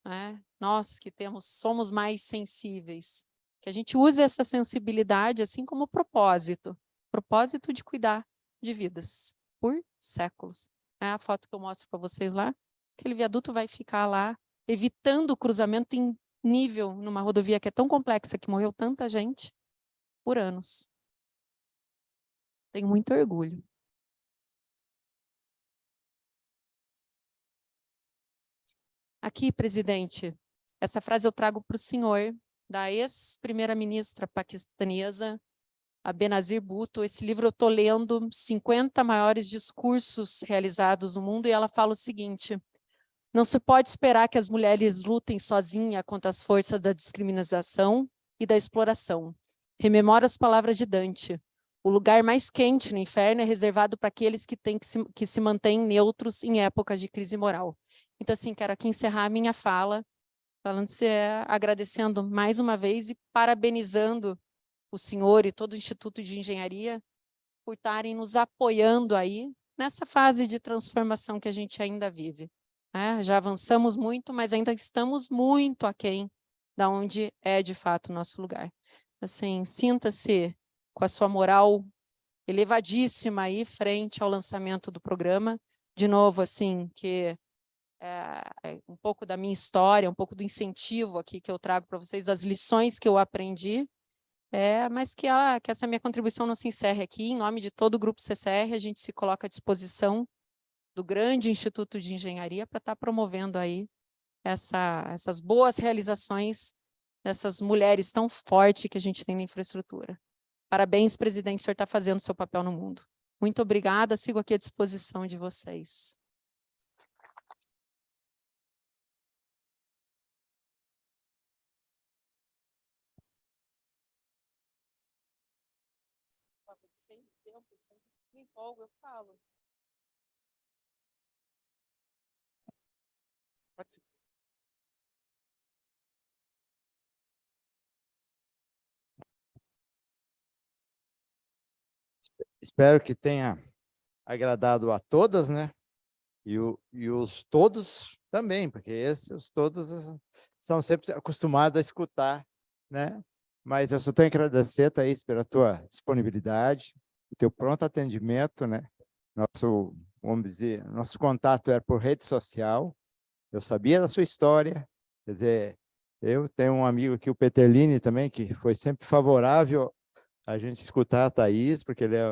né? Nós que somos mais sensíveis, que a gente use essa sensibilidade assim como propósito de cuidar de vidas por séculos. A foto que eu mostro para vocês lá, aquele viaduto vai ficar lá, evitando o cruzamento em nível numa rodovia que é tão complexa, que morreu tanta gente, por anos. Tenho muito orgulho. Aqui, presidente, essa frase eu trago para o senhor, da ex-primeira-ministra paquistanesa, a Benazir Bhutto. Esse livro eu estou lendo, 50 maiores discursos realizados no mundo, e ela fala o seguinte: não se pode esperar que as mulheres lutem sozinhas contra as forças da discriminação e da exploração. Rememora as palavras de Dante: o lugar mais quente no inferno é reservado para aqueles que se mantêm neutros em épocas de crise moral. Então, assim, quero aqui encerrar a minha fala, agradecendo mais uma vez e parabenizando o senhor e todo o Instituto de Engenharia por estarem nos apoiando aí nessa fase de transformação que a gente ainda vive. Já avançamos muito, mas ainda estamos muito aquém da onde é de fato o nosso lugar. Assim, sinta-se com a sua moral elevadíssima aí frente ao lançamento do programa. De novo, assim, que um pouco da minha história, um pouco do incentivo aqui que eu trago para vocês, das lições que eu aprendi, mas que essa minha contribuição não se encerre aqui. Em nome de todo o Grupo CCR, a gente se coloca à disposição do grande Instituto de Engenharia para estar promovendo aí essas boas realizações dessas mulheres tão fortes que a gente tem na infraestrutura. Parabéns, presidente, o senhor está fazendo o seu papel no mundo. Muito obrigada, sigo aqui à disposição de vocês. Sem tempo, sem me empolgo, eu falo. Pode ser. Espero que tenha agradado a todas, né? E os todos também, porque esses todos são sempre acostumados a escutar, né? Mas eu só tenho que agradecer, Thaís, pela tua disponibilidade, o teu pronto atendimento, né? Vamos dizer, nosso contato era por rede social, eu sabia da sua história, quer dizer, eu tenho um amigo aqui, o Peterlini também, que foi sempre favorável a gente escutar a Thaís, porque ele é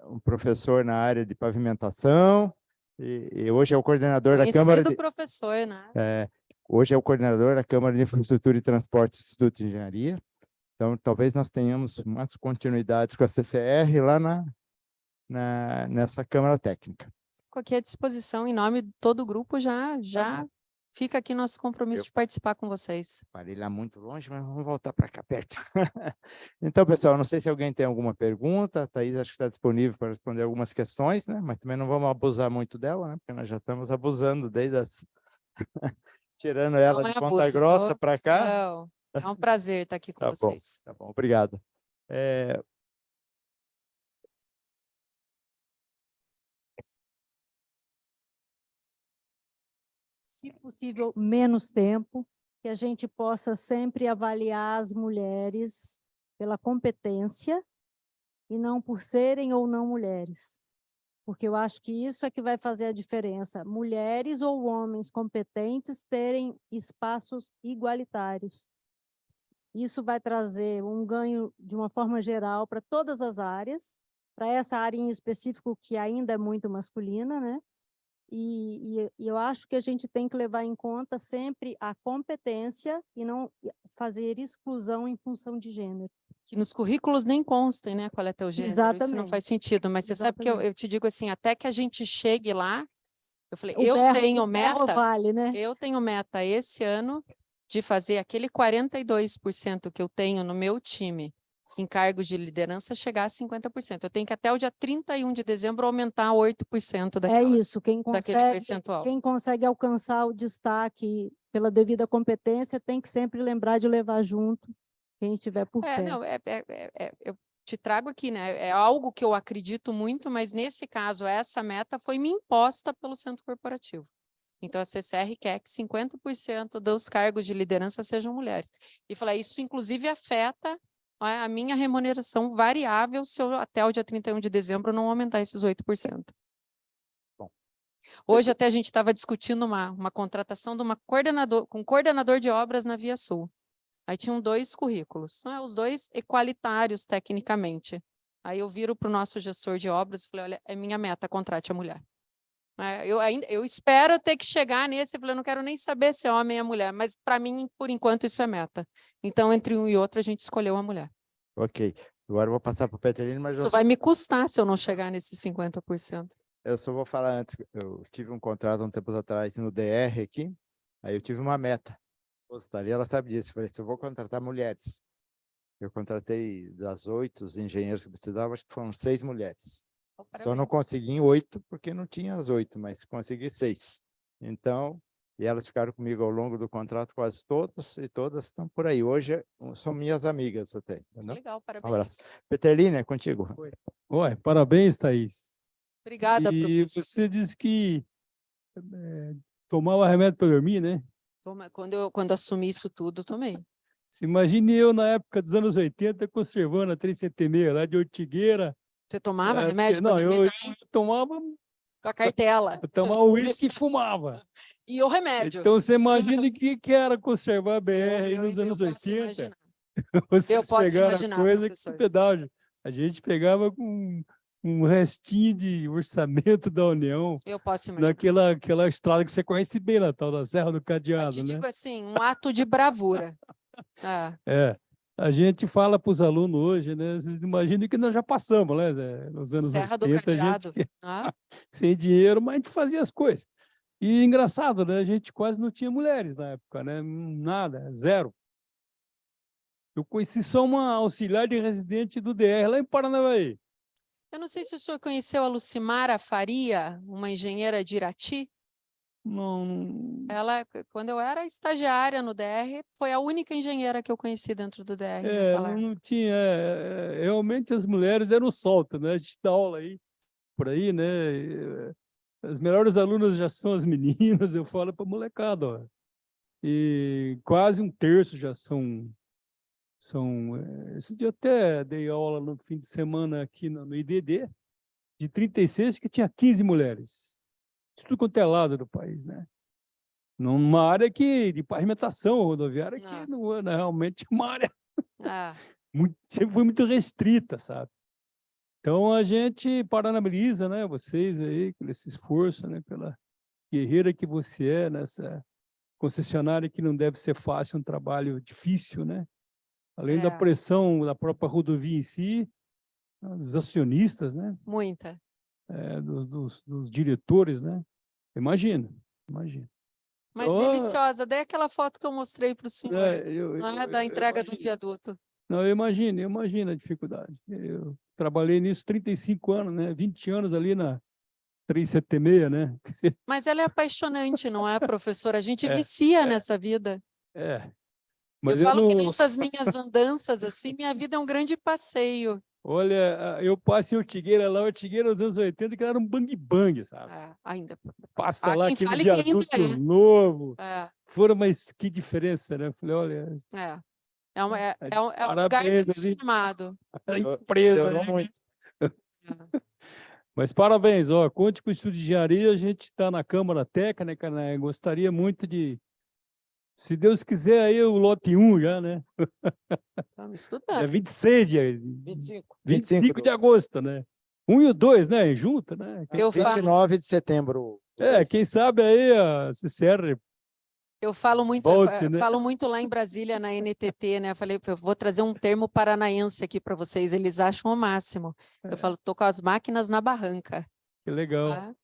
um professor na área de pavimentação, e hoje é o coordenador da Câmara de... professor, né? Hoje é o coordenador da Câmara de Infraestrutura e Transporte do Instituto de Engenharia. Então, talvez nós tenhamos umas continuidades com a CCR lá nessa Câmara Técnica. Fico aqui à disposição, em nome de todo o grupo, já fica aqui nosso compromisso de participar com vocês. Parei lá muito longe, mas vamos voltar para cá perto. Então, pessoal, não sei se alguém tem alguma pergunta. A Thaís acho que está disponível para responder algumas questões, né? Mas também não vamos abusar muito dela, né? Porque nós já estamos abusando desde as... tirando ela de Ponta Grossa para cá. Não, é um prazer estar aqui com vocês. Tá bom, obrigado. Se possível, menos tempo, que a gente possa sempre avaliar as mulheres pela competência e não por serem ou não mulheres. Porque eu acho que isso é que vai fazer a diferença. Mulheres ou homens competentes terem espaços igualitários. Isso vai trazer um ganho de uma forma geral para todas as áreas, para essa área em específico que ainda é muito masculina, né? E eu acho que a gente tem que levar em conta sempre a competência e não fazer exclusão em função de gênero. Que nos currículos nem constem, né, qual é teu gênero. Exatamente. Isso não faz sentido, mas você sabe que eu te digo assim, até que a gente chegue lá, eu falei, eu tenho meta esse ano de fazer aquele 42% que eu tenho no meu time em cargos de liderança chegar a 50%. Eu tenho que até o dia 31 de dezembro aumentar 8% daquele percentual. Quem consegue alcançar o destaque pela devida competência tem que sempre lembrar de levar junto quem estiver por perto. Não, eu te trago aqui, né? É algo que eu acredito muito, mas nesse caso, essa meta foi me imposta pelo centro corporativo. Então, a CCR quer que 50% dos cargos de liderança sejam mulheres. E falar, isso inclusive afeta a minha remuneração variável se eu até o dia 31 de dezembro não aumentar esses 8%. Bom. Hoje até a gente estava discutindo uma contratação de uma coordenador de obras na Via Sul. Aí tinham 2 currículos, os 2 equalitários tecnicamente. Aí eu viro para o nosso gestor de obras e falei, olha, é minha meta, contrate a mulher. Eu espero ter que chegar nesse, eu falei, eu não quero nem saber se é homem ou mulher, mas para mim, por enquanto, isso é meta. Então, entre um e outro, a gente escolheu a mulher. Ok, agora eu vou passar para o Peterlini, mas... Isso vai me custar se eu não chegar nesses 50%. Eu só vou falar antes, eu tive um contrato um tempo atrás no DR aqui, aí eu tive uma meta. Ela sabe disso, eu falei, se eu vou contratar mulheres. Eu contratei das 8 engenheiros que precisavam, acho que foram 6 mulheres. Só não consegui 8, porque não tinha as 8, mas consegui 6. Então, e elas ficaram comigo ao longo do contrato quase todas, e todas estão por aí. Hoje são minhas amigas até. Entendeu? Legal, parabéns. Um abraço. Peterlini, é contigo. Oi, parabéns, Thaís. Obrigada, E professor. você disse que tomava remédio para dormir, né? Quando assumi isso tudo, tomei. Se imagine eu, na época dos anos 80, conservando a 376 lá de Ortigueira. Você tomava remédio para dormir eu também? tomava Com a cartela. Eu tomava uísque e fumava. E o remédio. Então, você imagina o que era conservar a BR aí Eu- nos anos eu posso 80. imaginar. Vocês posso pegaram imaginar, a coisa que professor. pedágio. A gente pegava com um restinho de orçamento da União, Eu posso imaginar. aquela estrada que você conhece bem, na tal da Serra do Eu Cadeado, te né? digo assim, um ato de bravura. Ah, É. A gente fala para os alunos hoje, né? Vocês imaginam que nós já passamos, né? Zé? Nos anos Serra do 80, a Cadeado. gente Ah, sem dinheiro, mas a gente fazia as coisas. E engraçado, né? A gente quase não tinha mulheres na época, né? Nada, zero. Eu conheci só uma auxiliar de residente do DR lá em Paranavaí. eu não sei se o senhor conheceu a Lucimara Faria, uma engenheira de Irati. Não, Ela, quando eu era estagiária no DR, foi a única engenheira que eu conheci dentro do DR naquela época. não tinha. Realmente as mulheres eram soltas, né? A gente dá aula aí, por aí, né? As melhores alunas já são as meninas, eu falo para a molecada, ó. E quase um terço já são. Esse dia eu até dei aula no fim de semana aqui no IDD, de 36, que tinha 15 mulheres. De tudo quanto é lado do país, né? Numa área de pavimentação rodoviária, que Ah. não, realmente é uma área Ah, sempre foi muito restrita, sabe? Então a gente parabeniliza, né, vocês aí, por esse esforço, né, pela guerreira que você é nessa concessionária, que não deve ser fácil, um trabalho difícil, né? Além da É. pressão da própria rodovia em si, dos acionistas, né? muita. Dos diretores, né? Imagina. Mas Então, deliciosa. Daí aquela foto que eu mostrei para o senhor, da entrega do imagino. viaduto. Não, eu imagino a dificuldade. Eu trabalhei nisso 35 anos, né? 20 anos ali na 376, né? Mas ela é apaixonante, não é, professora? A gente É, vicia nessa vida. É. Eu Mas eu falo que não. nessas minhas andanças, assim, minha vida é um grande passeio. Olha, eu passo em Ortigueira lá, Ortigueira nos anos 80, que era um bang-bang, sabe? Ainda. Passa Há lá quem aquele fale que ainda viaduto é. novo. É, Foram, mas que diferença, né? Eu falei, olha, é. É um lugar parabéns ali, transformado. a empresa. Melhorou Né? muito. É. Mas parabéns, ó, conte com o Estudo de Engenharia, a gente está na Câmara Técnica, né? Gostaria muito de, se Deus quiser, aí o lote 1 já, né? Vamos Dia estudando. 26 de 25 de agosto, né? 1 e o 2, né? Junto, né? Eu falo, 29 de setembro. Quem sabe aí a CCR eu falo muito, volte, né? falo muito lá em Brasília, na NTT, né? Eu falei, eu vou trazer um termo paranaense aqui para vocês, eles acham o máximo. Eu falo, tô com as máquinas na barranca. Que legal. Tá?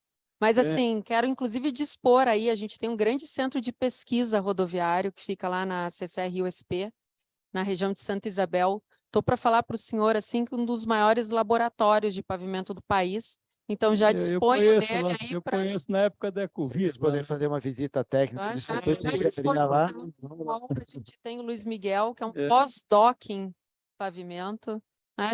Mas assim, quero inclusive dispor aí, a gente tem um grande centro de pesquisa rodoviário que fica lá na CCR-USP, na região de Santa Isabel. Estou para falar para o senhor assim que um dos maiores laboratórios de pavimento do país. Então já Eu disponho conheço dele lá, aí eu para conheço na época da Covid. Vocês poderem fazer uma visita técnica no Instituto de Engenharia lá. a gente tem o Luiz Miguel, que é um É. pós-doc em pavimento.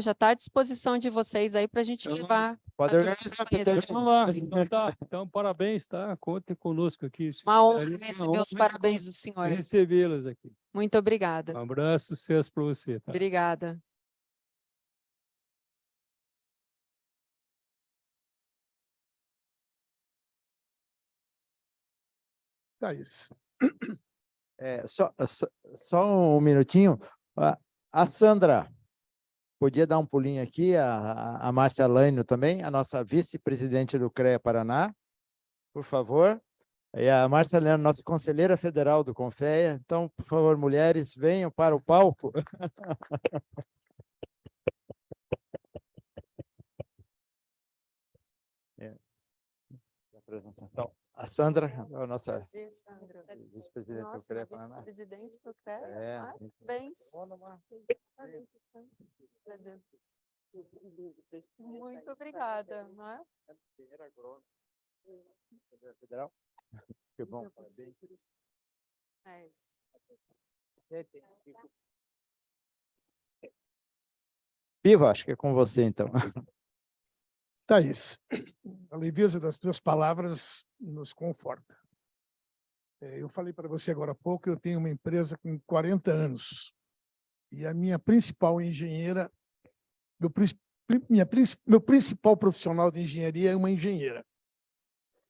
Já está à disposição de vocês aí para a gente Então, levar. Pode a organizar, turma Peter. conhecer. Vamos lá. Então, tá. Então, parabéns, tá? Contem conosco aqui. Uma honra Uma receber honra os parabéns do e senhor. recebê-las aqui. Muito obrigada. Um abraço, sucesso para você. Tá? Obrigada. Thaís. Só um minutinho. A Sandra, podia dar um pulinho aqui, a Márcia Laino também, a nossa vice-presidente do CREA Paraná, por favor. E a Márcia Laino, nossa conselheira federal do CONFEA. Então, por favor, mulheres, venham para o palco. Então, a Sandra, a nossa Prazer, Sandra. vice-presidente do Nossa, CREA uma Paraná. vice-presidente do CREA. É. Parabéns. Prazer. Muito obrigada. Não é? Federal. Que bom. É isso. Piva, acho que é com você, então. Thaís, a leveza das tuas palavras nos conforta. Eu falei para você agora há pouco, eu tenho uma empresa com 40 anos. E a minha principal engenheira, meu principal profissional de engenharia é uma engenheira.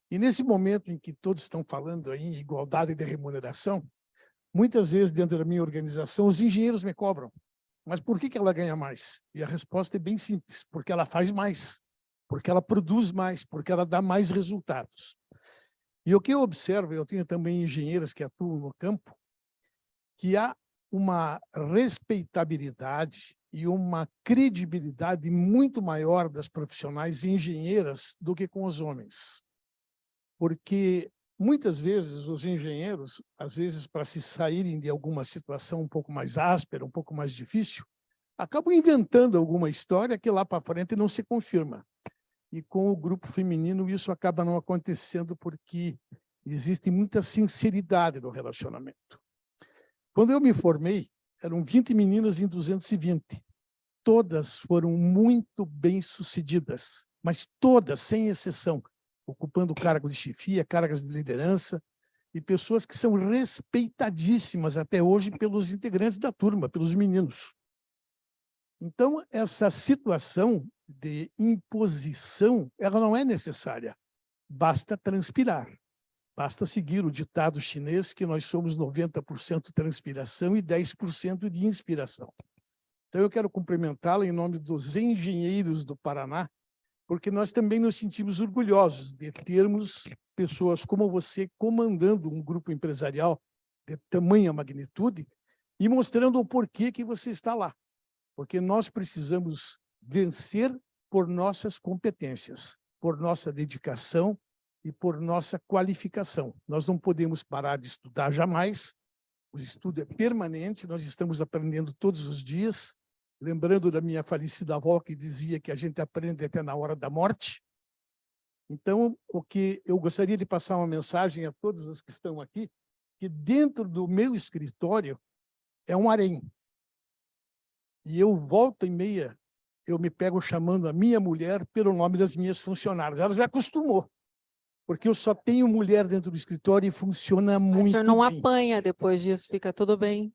E nesse momento em que todos estão falando aí em igualdade de remuneração, muitas vezes dentro da minha organização os engenheiros me cobram. Mas por que ela ganha mais? E a resposta é bem simples, porque ela faz mais, porque ela produz mais, porque ela dá mais resultados. E o que eu observo, eu tenho também engenheiras que atuam no campo, que há uma respeitabilidade e uma credibilidade muito maior das profissionais engenheiras do que com os homens. Porque muitas vezes os engenheiros, às vezes para se saírem de alguma situação um pouco mais áspera, um pouco mais difícil, acabam inventando alguma história que lá para frente não se confirma. E com o grupo feminino isso acaba não acontecendo porque existe muita sinceridade no relacionamento. Quando eu me formei, eram 20 meninas em 220. Todas foram muito bem-sucedidas, mas todas, sem exceção, ocupando cargos de chefia, cargos de liderança, e pessoas que são respeitadíssimas até hoje pelos integrantes da turma, pelos meninos. Então, essa situação de imposição, ela não é necessária. Basta transpirar. Basta seguir o ditado chinês que nós somos 90% transpiração e 10% de inspiração. Então, eu quero cumprimentá-la em nome dos engenheiros do Paraná, porque nós também nos sentimos orgulhosos de termos pessoas como você comandando um grupo empresarial de tamanha magnitude e mostrando o porquê que você está lá. Porque nós precisamos vencer por nossas competências, por nossa dedicação e por nossa qualificação. Nós não podemos parar de estudar jamais, o estudo é permanente, nós estamos aprendendo todos os dias, lembrando da minha falecida avó que dizia que a gente aprende até na hora da morte. Então, o que eu gostaria de passar uma mensagem a todas as que estão aqui, que dentro do meu escritório é um harém. E eu, volta e meia, eu me pego chamando a minha mulher pelo nome das minhas funcionárias. Ela já acostumou, porque eu só tenho mulher dentro do escritório e funciona muito bem. O senhor não apanha depois disso, fica tudo bem.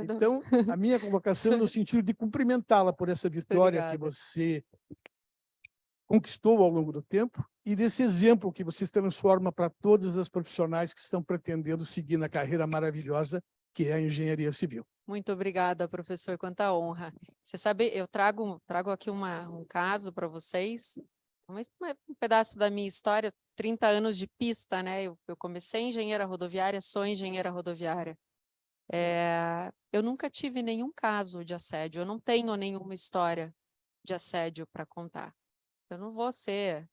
Então, a minha colocação é no sentido de cumprimentá-la por essa vitória que Obrigada. você conquistou ao longo do tempo e desse exemplo que você transforma para todas as profissionais que estão pretendendo seguir na carreira maravilhosa que é a engenharia civil. Muito obrigada, professor, quanta honra. Você sabe, eu trago aqui um caso para vocês, um pedaço da minha história, 30 anos de pista, né? Eu comecei engenheira rodoviária, sou engenheira rodoviária. Eu nunca tive nenhum caso de assédio, eu não tenho nenhuma história de assédio para contar. Eu não vou ser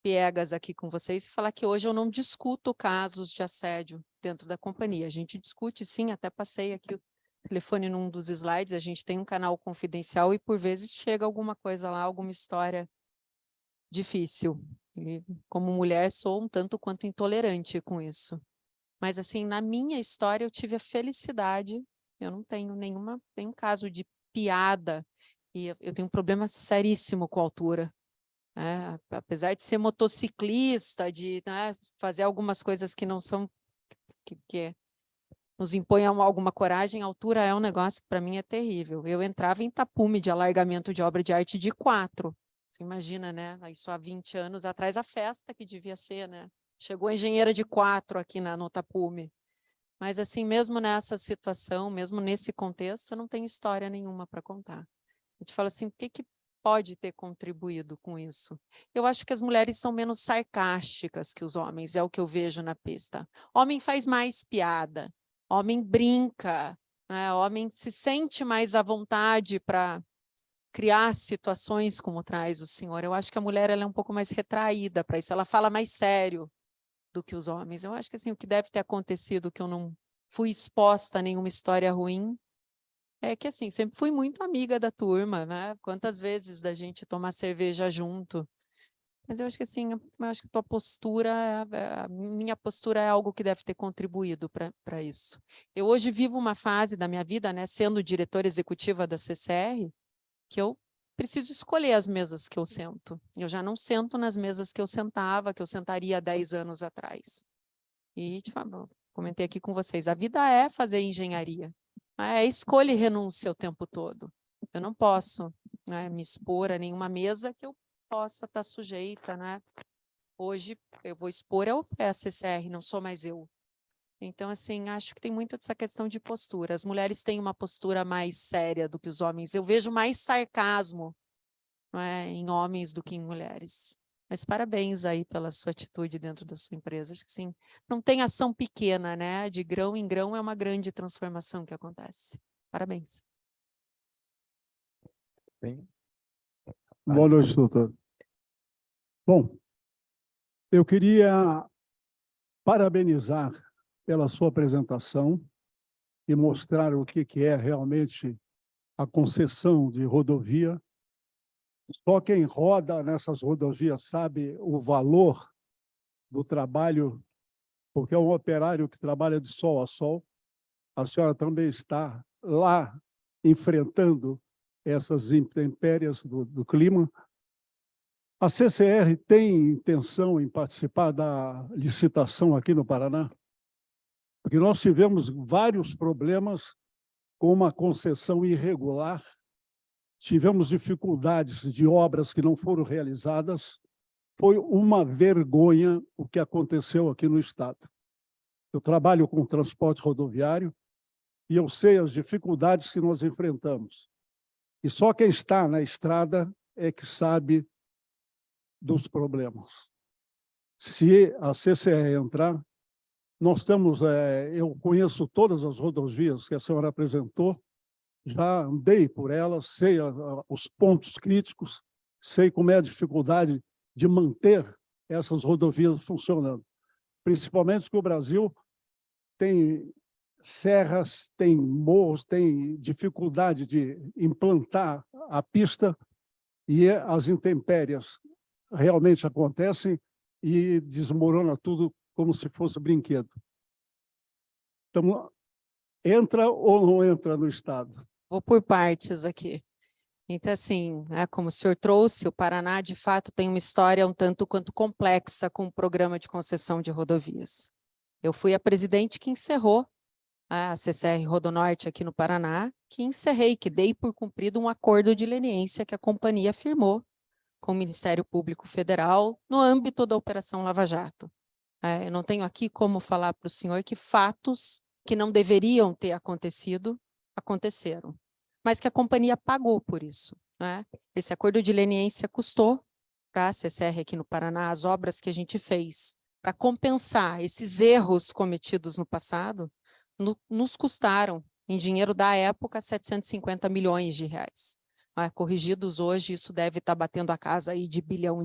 piegas aqui com vocês e falar que hoje eu não discuto casos de assédio dentro da companhia. A gente discute sim, até passei aqui o telefone num dos slides, a gente tem um canal confidencial e por vezes chega alguma coisa lá, alguma história difícil. E como mulher sou um tanto quanto intolerante com isso. Mas assim, na minha história eu tive a felicidade, eu não tenho nenhum caso de piada e eu tenho um problema seríssimo com a altura. Apesar de ser motociclista, de fazer algumas coisas que não são, que nos impõem alguma coragem, a altura é um negócio que para mim é terrível. Eu entrava em tapume de alargamento de obra de arte de 4. Você imagina, né? Isso há 20 anos atrás, a festa que devia ser, né? Chegou a engenheira de 4 aqui no tapume. Mas assim, mesmo nessa situação, mesmo nesse contexto, eu não tenho história nenhuma para contar. A gente fala assim, o que pode ter contribuído com isso? Eu acho que as mulheres são menos sarcásticas que os homens, é o que eu vejo na pista. Homem faz mais piada, homem brinca, né? Homem se sente mais à vontade para criar situações como traz o senhor. Eu acho que a mulher ela é um pouco mais retraída para isso, ela fala mais sério do que os homens. Eu acho que assim, o que deve ter acontecido, que eu não fui exposta a nenhuma história ruim, é que assim, sempre fui muito amiga da turma, né? Quantas vezes da gente tomar cerveja junto. Mas eu acho que assim, eu acho que a minha postura é algo que deve ter contribuído para isso. Eu hoje vivo uma fase da minha vida, né, sendo diretora executiva da CCR, que eu preciso escolher as mesas que eu sento. Eu já não sento nas mesas que eu sentava, que eu sentaria 10 anos atrás. E, comentei aqui com vocês, a vida é fazer engenharia. É escolha e renúncia o tempo todo. Eu não posso, né, me expor a nenhuma mesa que eu possa estar sujeita, né, Hoje, eu vou expor é a CCR, não sou mais eu. Então, assim, acho que tem muito dessa questão de postura. As mulheres têm uma postura mais séria do que os homens. Eu vejo mais sarcasmo, não é, em homens do que em mulheres. Mas parabéns aí pela sua atitude dentro da sua empresa. Acho que sim, não tem ação pequena, né? De grão em grão é uma grande transformação que acontece. Parabéns. Bem, Boa noite, doutor. Bom, eu queria parabenizar pela sua apresentação e mostrar o que é realmente a concessão de rodovia. Só quem roda nessas rodovias sabe o valor do trabalho, porque é um operário que trabalha de sol a sol. A senhora também está lá enfrentando essas intempéries do clima. A CCR tem intenção em participar da licitação aqui no Paraná? Porque nós tivemos vários problemas com uma concessão irregular, tivemos dificuldades de obras que não foram realizadas. Foi uma vergonha o que aconteceu aqui no Estado. Eu trabalho com transporte rodoviário e eu sei as dificuldades que nós enfrentamos. E só quem está na estrada é que sabe dos problemas. Se a CCR entrar, nós temos, eu conheço todas as rodovias que a senhora apresentou, já andei por elas, sei os pontos críticos, sei como é a dificuldade de manter essas rodovias funcionando. Principalmente porque o Brasil tem serras, tem morros, tem dificuldade de implantar a pista e as intempéries realmente acontecem e desmorona tudo como se fosse brinquedo. Então, entra ou não entra no Estado? Vou por partes aqui. Então, assim, como o senhor trouxe, o Paraná, de fato, tem uma história um tanto quanto complexa com o programa de concessão de rodovias. Eu fui a presidente que encerrou a CCR Rodonorte aqui no Paraná, que dei por cumprido um acordo de leniência que a companhia firmou com o Ministério Público Federal no âmbito da Operação Lava Jato. Eu não tenho aqui como falar para o senhor que fatos que não deveriam ter acontecido, aconteceram, mas que a companhia pagou por isso, né? Esse acordo de leniência custou para a CCR aqui no Paraná as obras que a gente fez para compensar esses erros cometidos no passado, nos custaram, em dinheiro da época, 750 milhões de reais. Corrigidos hoje, isso deve estar batendo a casa aí de R$ 1 bilhão.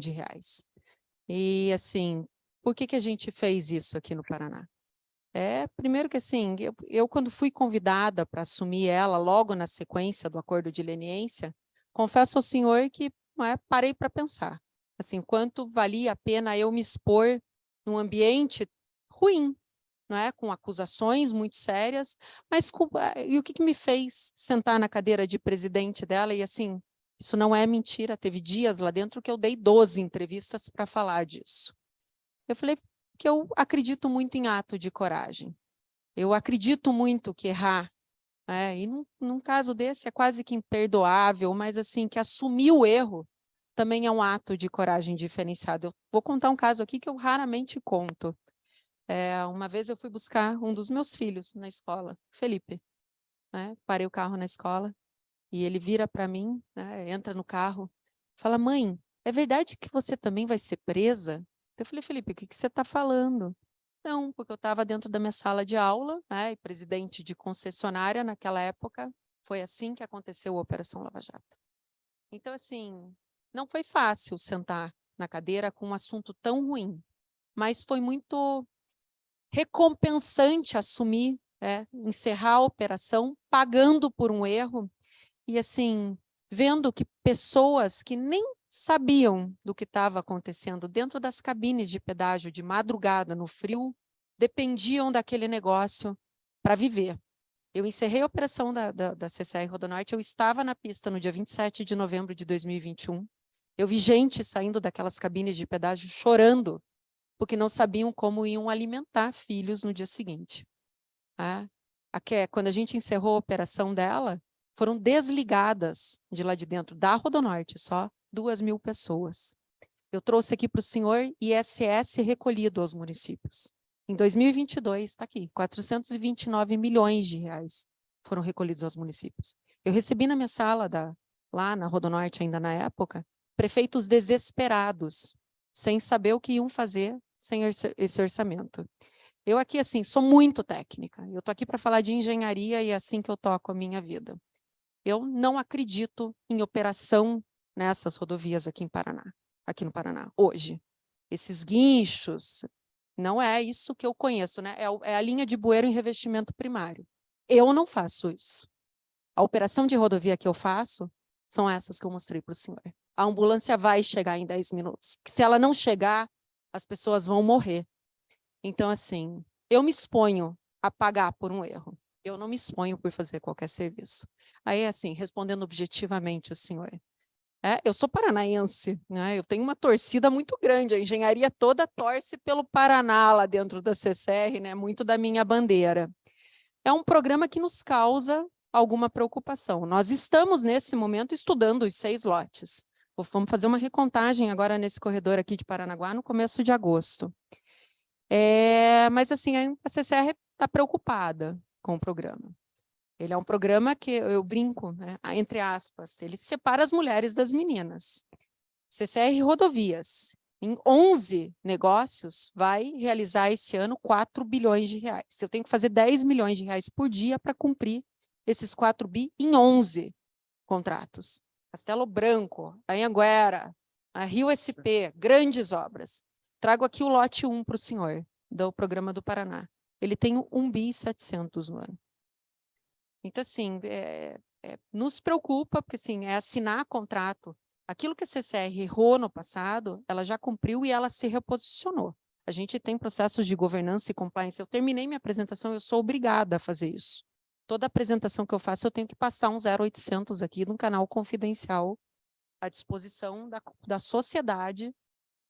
E, assim, por que a gente fez isso aqui no Paraná? Primeiro que, assim, eu quando fui convidada para assumir ela, logo na sequência do acordo de leniência, confesso ao senhor que parei para pensar, assim, quanto valia a pena eu me expor num ambiente ruim, não é? Com acusações muito sérias, mas e o que me fez sentar na cadeira de presidente dela? E assim, isso não é mentira, teve dias lá dentro que eu dei 12 entrevistas para falar disso. Eu falei que eu acredito muito em ato de coragem. Eu acredito muito que errar, e num caso desse é quase que imperdoável, mas assim, que assumir o erro também é um ato de coragem diferenciado. Eu vou contar um caso aqui que eu raramente conto. Uma vez eu fui buscar um dos meus filhos na escola, Felipe. Parei o carro na escola e ele vira para mim, entra no carro, fala: mãe, é verdade que você também vai ser presa? Eu falei: Felipe, o que você está falando? Não, porque eu estava dentro da minha sala de aula, e presidente de concessionária naquela época, foi assim que aconteceu a Operação Lava Jato. Então, assim, não foi fácil sentar na cadeira com um assunto tão ruim, mas foi muito recompensante assumir, encerrar a operação, pagando por um erro, e assim, vendo que pessoas que nem sabiam do que estava acontecendo dentro das cabines de pedágio de madrugada, no frio, dependiam daquele negócio para viver. Eu encerrei a operação da CCR Rodonorte, eu estava na pista no dia 27 de novembro de 2021, eu vi gente saindo daquelas cabines de pedágio chorando, porque não sabiam como iam alimentar filhos no dia seguinte. Quando a gente encerrou a operação dela, foram desligadas de lá de dentro da Rodonorte só 2.000 pessoas. Eu trouxe aqui para o senhor ISS recolhido aos municípios. Em 2022, está aqui, 429 milhões de reais foram recolhidos aos municípios. Eu recebi na minha sala, lá na Rodonorte, ainda na época, prefeitos desesperados, sem saber o que iam fazer sem esse orçamento. Eu aqui, assim, sou muito técnica. Eu estou aqui para falar de engenharia e é assim que eu toco a minha vida. Eu não acredito em operação nessas rodovias aqui no Paraná, hoje. Esses guinchos, não é isso que eu conheço, né? É a linha de bueiro em revestimento primário. Eu não faço isso. A operação de rodovia que eu faço são essas que eu mostrei para o senhor. A ambulância vai chegar em 10 minutos. Porque se ela não chegar, as pessoas vão morrer. Então, assim, eu me exponho a pagar por um erro. Eu não me exponho por fazer qualquer serviço. Aí, assim, respondendo objetivamente o senhor. Eu sou paranaense, né? Eu tenho uma torcida muito grande. A engenharia toda torce pelo Paraná lá dentro da CCR, né? Muito da minha bandeira. É um programa que nos causa alguma preocupação. Nós estamos, nesse momento, estudando os 6 lotes. Vamos fazer uma recontagem agora nesse corredor aqui de Paranaguá, no começo de agosto. Mas, assim, a CCR está preocupada com o programa. Ele é um programa que eu brinco, né, entre aspas, ele separa as mulheres das meninas. CCR Rodovias, em 11 negócios, vai realizar esse ano 4 bilhões de reais. Eu tenho que fazer 10 milhões de reais por dia para cumprir esses 4 bi em 11 contratos. Castelo Branco, Anhanguera, a Rio SP, grandes obras. Trago aqui o lote 1 para o senhor, do programa do Paraná. Ele tem 1 bi e 700 no ano. Então, assim, nos preocupa, porque, assim, é assinar contrato. Aquilo que a CCR errou no passado, ela já cumpriu e ela se reposicionou. A gente tem processos de governança e compliance. Eu terminei minha apresentação, eu sou obrigada a fazer isso. Toda apresentação que eu faço, eu tenho que passar um 0800 aqui num canal confidencial à disposição da sociedade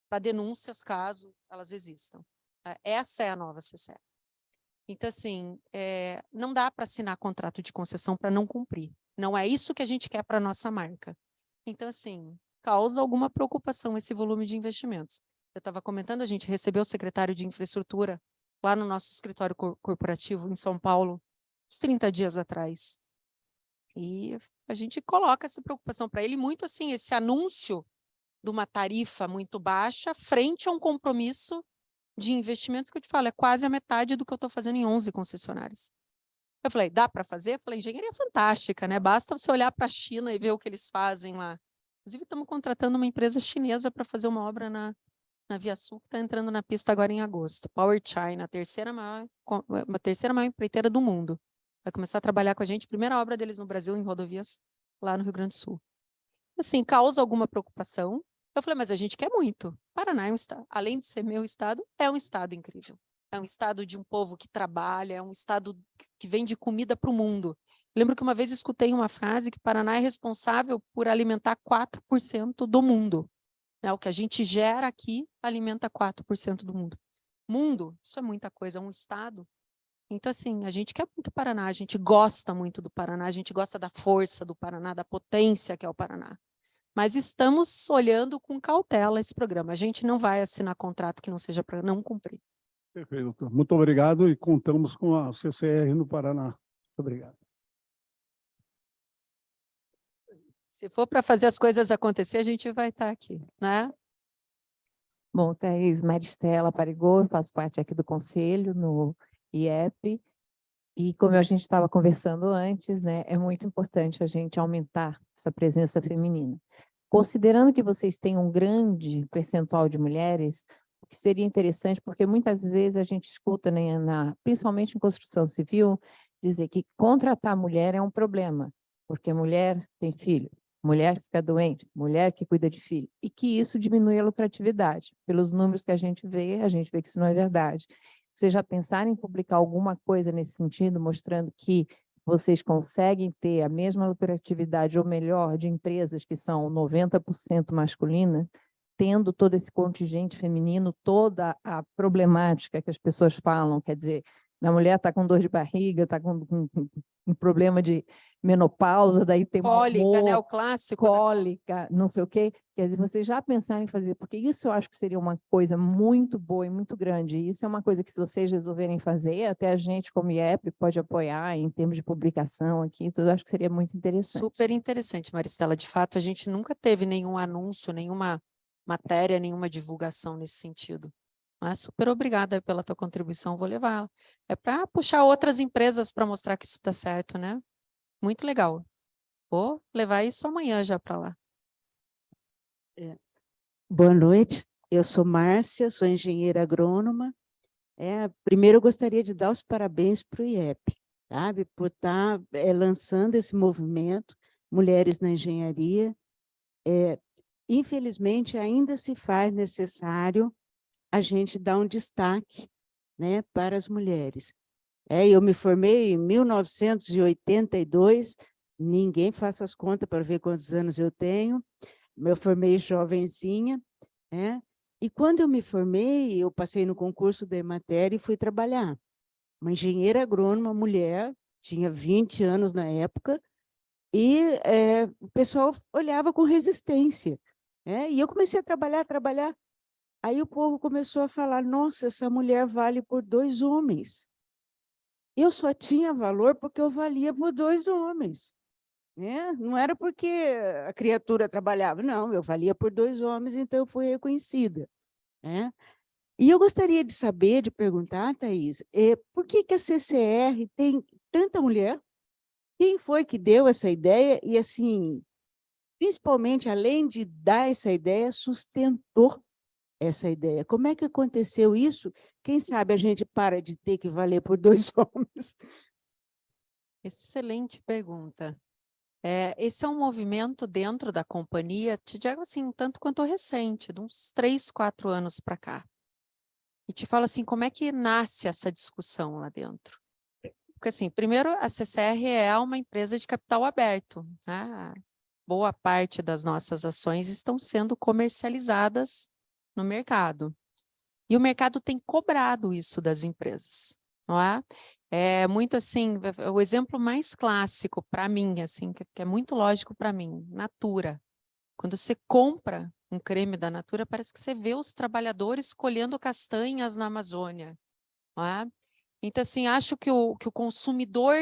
para denúncias, caso elas existam. Essa é a nova CCR. Então, assim, não dá para assinar contrato de concessão para não cumprir. Não é isso que a gente quer para a nossa marca. Então, assim, causa alguma preocupação esse volume de investimentos. Eu estava comentando, a gente recebeu o secretário de infraestrutura lá no nosso escritório corporativo em São Paulo, uns 30 dias atrás. E a gente coloca essa preocupação para ele, muito assim, esse anúncio de uma tarifa muito baixa frente a um compromisso de investimentos que eu te falo, é quase a metade do que eu estou fazendo em 11 concessionárias. Eu falei, dá para fazer? Eu falei, engenharia é fantástica, né? Basta você olhar para a China e ver o que eles fazem lá. Inclusive, estamos contratando uma empresa chinesa para fazer uma obra na Via Sul, que está entrando na pista agora em agosto. Power China, a terceira maior empreiteira do mundo. Vai começar a trabalhar com a gente, primeira obra deles no Brasil, em rodovias, lá no Rio Grande do Sul. Assim, causa alguma preocupação. Eu falei, mas a gente quer muito. Paraná é um estado, além de ser meu estado, é um estado incrível. É um estado de um povo que trabalha, é um estado que vende comida para o mundo. Eu lembro que uma vez escutei uma frase que Paraná é responsável por alimentar 4% do mundo. Né? O que a gente gera aqui alimenta 4% do mundo. Mundo, isso é muita coisa, é um estado. Então, assim, a gente quer muito Paraná, a gente gosta muito do Paraná, a gente gosta da força do Paraná, da potência que é o Paraná. Mas estamos olhando com cautela esse programa. A gente não vai assinar contrato que não seja para não cumprir. Perfeito, doutor. Muito obrigado e contamos com a CCR no Paraná. Muito obrigado. Se for para fazer as coisas acontecer, a gente vai estar aqui, né? Bom, Thaís Maristela Parigô, faço parte aqui do conselho no IEP. E como a gente estava conversando antes, né, é muito importante a gente aumentar essa presença feminina. Considerando que vocês têm um grande percentual de mulheres, o que seria interessante, porque muitas vezes a gente escuta, né, principalmente em construção civil, dizer que contratar mulher é um problema, porque mulher tem filho, mulher fica doente, mulher que cuida de filho, e que isso diminui a lucratividade. Pelos números que a gente vê que isso não é verdade. Vocês já pensaram em publicar alguma coisa nesse sentido, mostrando que vocês conseguem ter a mesma lucratividade ou melhor de empresas que são 90% masculinas, tendo todo esse contingente feminino, toda a problemática que as pessoas falam, quer dizer, a mulher está com dor de barriga, está com um problema de menopausa, daí tem mau Cólica, né? humor, O clássico. Da cólica, não sei o quê. Quer dizer, vocês já pensaram em fazer, porque isso eu acho que seria uma coisa muito boa e muito grande. E isso é uma coisa que, se vocês resolverem fazer, até a gente, como IEP, pode apoiar em termos de publicação aqui, tudo, eu acho que seria muito interessante. Super interessante, Maristela. De fato, a gente nunca teve nenhum anúncio, nenhuma matéria, nenhuma divulgação nesse sentido. Mas super obrigada pela tua contribuição, vou levá-la. É para puxar outras empresas para mostrar que isso dá certo, né? Muito legal. Vou levar isso amanhã já para lá. Boa noite, eu sou Márcia, sou engenheira agrônoma. Primeiro eu gostaria de dar os parabéns para o IEP, sabe, por estar lançando esse movimento, Mulheres na Engenharia. Infelizmente, ainda se faz necessário a gente dar um destaque, né, para as mulheres. Eu me formei em 1982, ninguém faça as contas para ver quantos anos eu tenho. Eu formei jovenzinha, né? E quando eu me formei, eu passei no concurso da Emater e fui trabalhar. Uma engenheira agrônoma, mulher, tinha 20 anos na época, e o pessoal olhava com resistência. E eu comecei a trabalhar. Aí o povo começou a falar, nossa, essa mulher vale por 2 homens. Eu só tinha valor porque eu valia por 2 homens. Não era porque a criatura trabalhava, não, eu valia por 2 homens, então eu fui reconhecida. E eu gostaria de saber, de perguntar, Thaís, por que a CCR tem tanta mulher? Quem foi que deu essa ideia? E, assim, principalmente, além de dar essa ideia, sustentou essa ideia. Como é que aconteceu isso? Quem sabe a gente para de ter que valer por 2 homens? Excelente pergunta. Esse é um movimento dentro da companhia, te digo assim, tanto quanto recente, de uns 3, 4 anos para cá. E te falo assim, como é que nasce essa discussão lá dentro? Porque assim, primeiro, a CCR é uma empresa de capital aberto, né? Boa parte das nossas ações estão sendo comercializadas no mercado. E o mercado tem cobrado isso das empresas, não é? É muito assim, o exemplo mais clássico para mim, assim, que é muito lógico para mim, Natura. Quando você compra um creme da Natura, parece que você vê os trabalhadores colhendo castanhas na Amazônia, não é? Então, assim, acho que o consumidor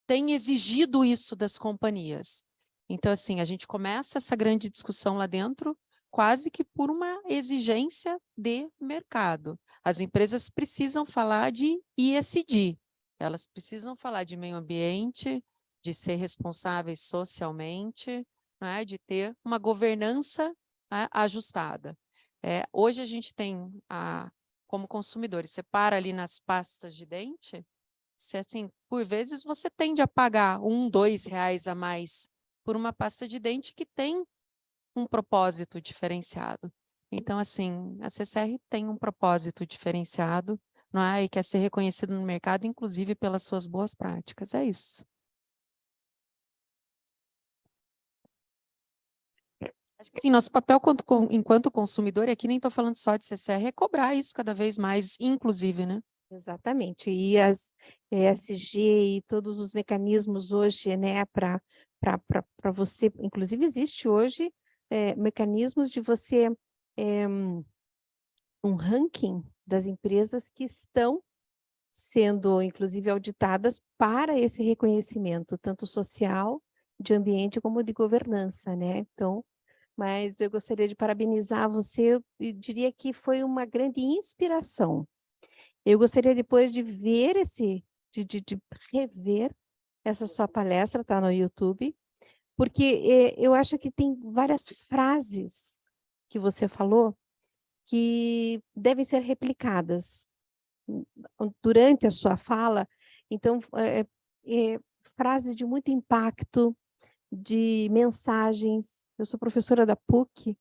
tem exigido isso das companhias. Então, assim, a gente começa essa grande discussão lá dentro, quase que por uma exigência de mercado. As empresas precisam falar de ESG, elas precisam falar de meio ambiente, de ser responsáveis socialmente, né, de ter uma governança, né, ajustada. Hoje a gente tem, como consumidores, você para ali nas pastas de dente, se, assim, por vezes você tende a pagar R$1, R$2 a mais por uma pasta de dente que tem um propósito diferenciado. Então, assim, a CCR tem um propósito diferenciado, não é? E quer ser reconhecido no mercado, inclusive pelas suas boas práticas. É isso. Acho que sim, nosso papel enquanto consumidor, e aqui nem estou falando só de CCR, é cobrar isso cada vez mais, inclusive, né? Exatamente. E as ESG e todos os mecanismos hoje, né, para você, inclusive existe hoje mecanismos de você, um ranking das empresas que estão sendo, inclusive, auditadas para esse reconhecimento, tanto social, de ambiente, como de governança, né? Então, mas eu gostaria de parabenizar você, eu diria que foi uma grande inspiração. Eu gostaria depois de ver de rever essa sua palestra, tá no YouTube, porque eu acho que tem várias frases que você falou que devem ser replicadas durante a sua fala. Então, frases de muito impacto, de mensagens. Eu sou professora da PUC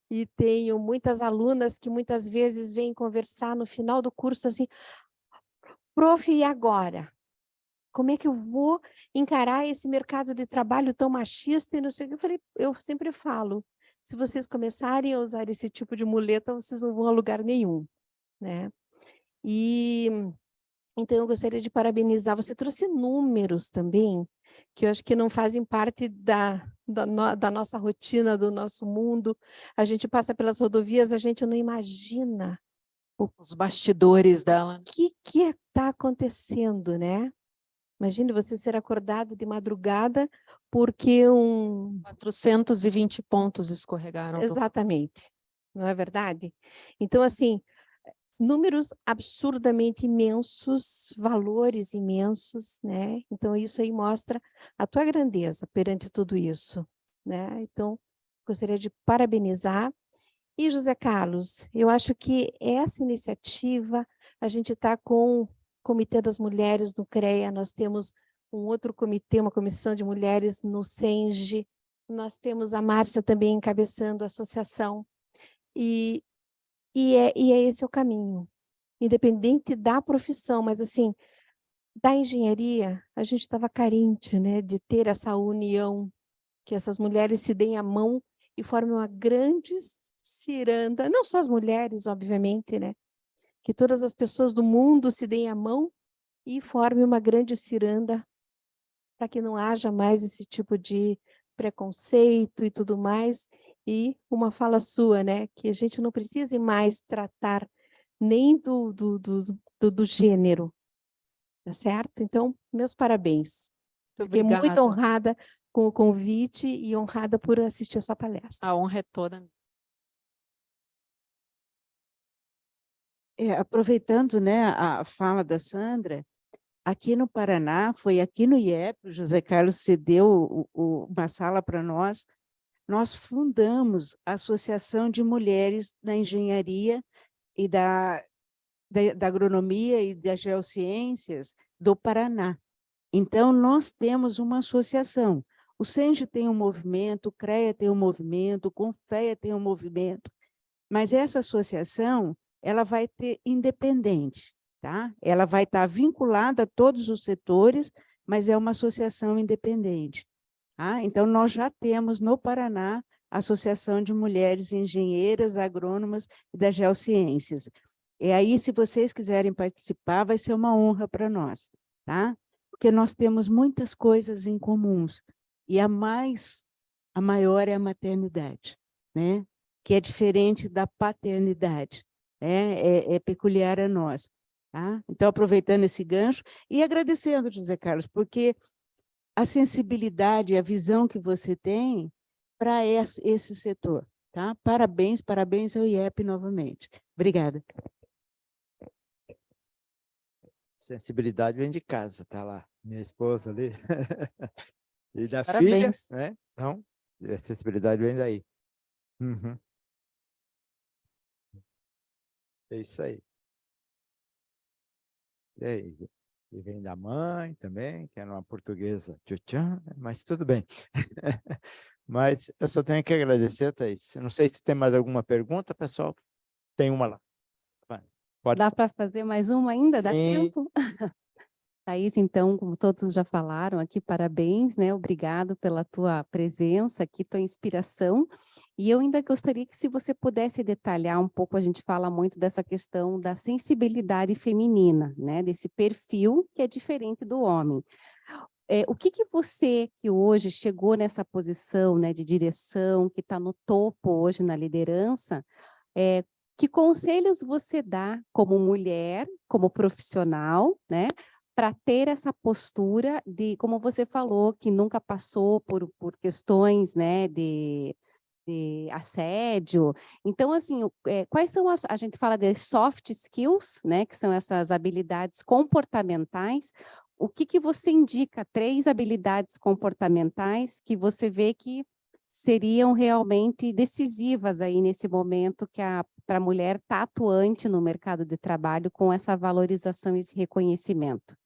e tenho muitas alunas que muitas vezes vêm conversar no final do curso assim, prof, e agora? Como é que eu vou encarar esse mercado de trabalho tão machista e não sei o que? Eu sempre falo, se vocês começarem a usar esse tipo de muleta, vocês não vão a lugar nenhum, né? E Então, eu gostaria de parabenizar. Você trouxe números também, que eu acho que não fazem parte da nossa rotina, do nosso mundo. A gente passa pelas rodovias, a gente não imagina Os bastidores dela. o que está acontecendo, né? Imagine você ser acordado de madrugada porque 420 pontos escorregaram. Exatamente, não é verdade? Então, assim, números absurdamente imensos, valores imensos, né? Então, isso aí mostra a tua grandeza perante tudo isso, né? Então, gostaria de parabenizar. E, José Carlos, eu acho que essa iniciativa, a gente está com o Comitê das Mulheres no CREA, nós temos um outro comitê, uma comissão de mulheres no SENGE, nós temos a Márcia também encabeçando a associação, e é esse o caminho, independente da profissão, mas assim, da engenharia, a gente estava carente, né, de ter essa união, que essas mulheres se deem a mão e formem uma grande ciranda, não só as mulheres, obviamente, né, que todas as pessoas do mundo se deem a mão e formem uma grande ciranda para que não haja mais esse tipo de preconceito e tudo mais. E uma fala sua, né, que a gente não precise mais tratar nem do gênero, tá certo? Então, meus parabéns. Fiquei muito Obrigada. honrada com o convite e honrada por assistir a sua palestra. A honra é toda minha. Aproveitando, né, a fala da Sandra, aqui no Paraná, foi aqui no IEP, o José Carlos cedeu uma sala para nós fundamos a Associação de Mulheres da Engenharia e da Agronomia e das Geociências do Paraná. Então, nós temos uma associação. O SENGE tem um movimento, o CREA tem um movimento, o CONFEA tem um movimento, mas essa associação ela vai ter independente, tá? Ela vai estar vinculada a todos os setores, mas é uma associação independente. Tá? Então, nós já temos no Paraná a Associação de Mulheres Engenheiras, Agrônomas e das Geociências. E aí, se vocês quiserem participar, vai ser uma honra para nós, tá? Porque nós temos muitas coisas em comuns, e a maior é a maternidade, né? Que é diferente da paternidade, é peculiar a nós. Tá? Então, aproveitando esse gancho e agradecendo, José Carlos, porque a sensibilidade e a visão que você tem para esse setor. Tá? Parabéns, parabéns ao IEP novamente. Obrigada. Sensibilidade vem de casa, tá lá, minha esposa ali. E da Parabéns. filha, né? Então, a sensibilidade vem daí. Uhum. É isso aí. E aí? E vem da mãe também, que era uma portuguesa, tchutchan, mas tudo bem. Mas eu só tenho que agradecer, Thaís. Eu não sei se tem mais alguma pergunta, pessoal. Tem uma lá. Vai, pode. Dá para fazer mais uma ainda? Dá Sim. tempo? Thaís, então, como todos já falaram aqui, parabéns, né? Obrigado pela tua presença aqui, tua inspiração. E eu ainda gostaria que, se você pudesse detalhar um pouco, a gente fala muito dessa questão da sensibilidade feminina, né? Desse perfil que é diferente do homem. O que você, que hoje chegou nessa posição, né, de direção, que está no topo hoje na liderança, que conselhos você dá como mulher, como profissional, né? Para ter essa postura de, como você falou, que nunca passou por questões, né, de assédio. Então, assim, quais são a gente fala de soft skills, né, que são essas habilidades comportamentais. O que você indica, 3 habilidades comportamentais que você vê que seriam realmente decisivas aí nesse momento que para a mulher estar atuante no mercado de trabalho com essa valorização e esse reconhecimento?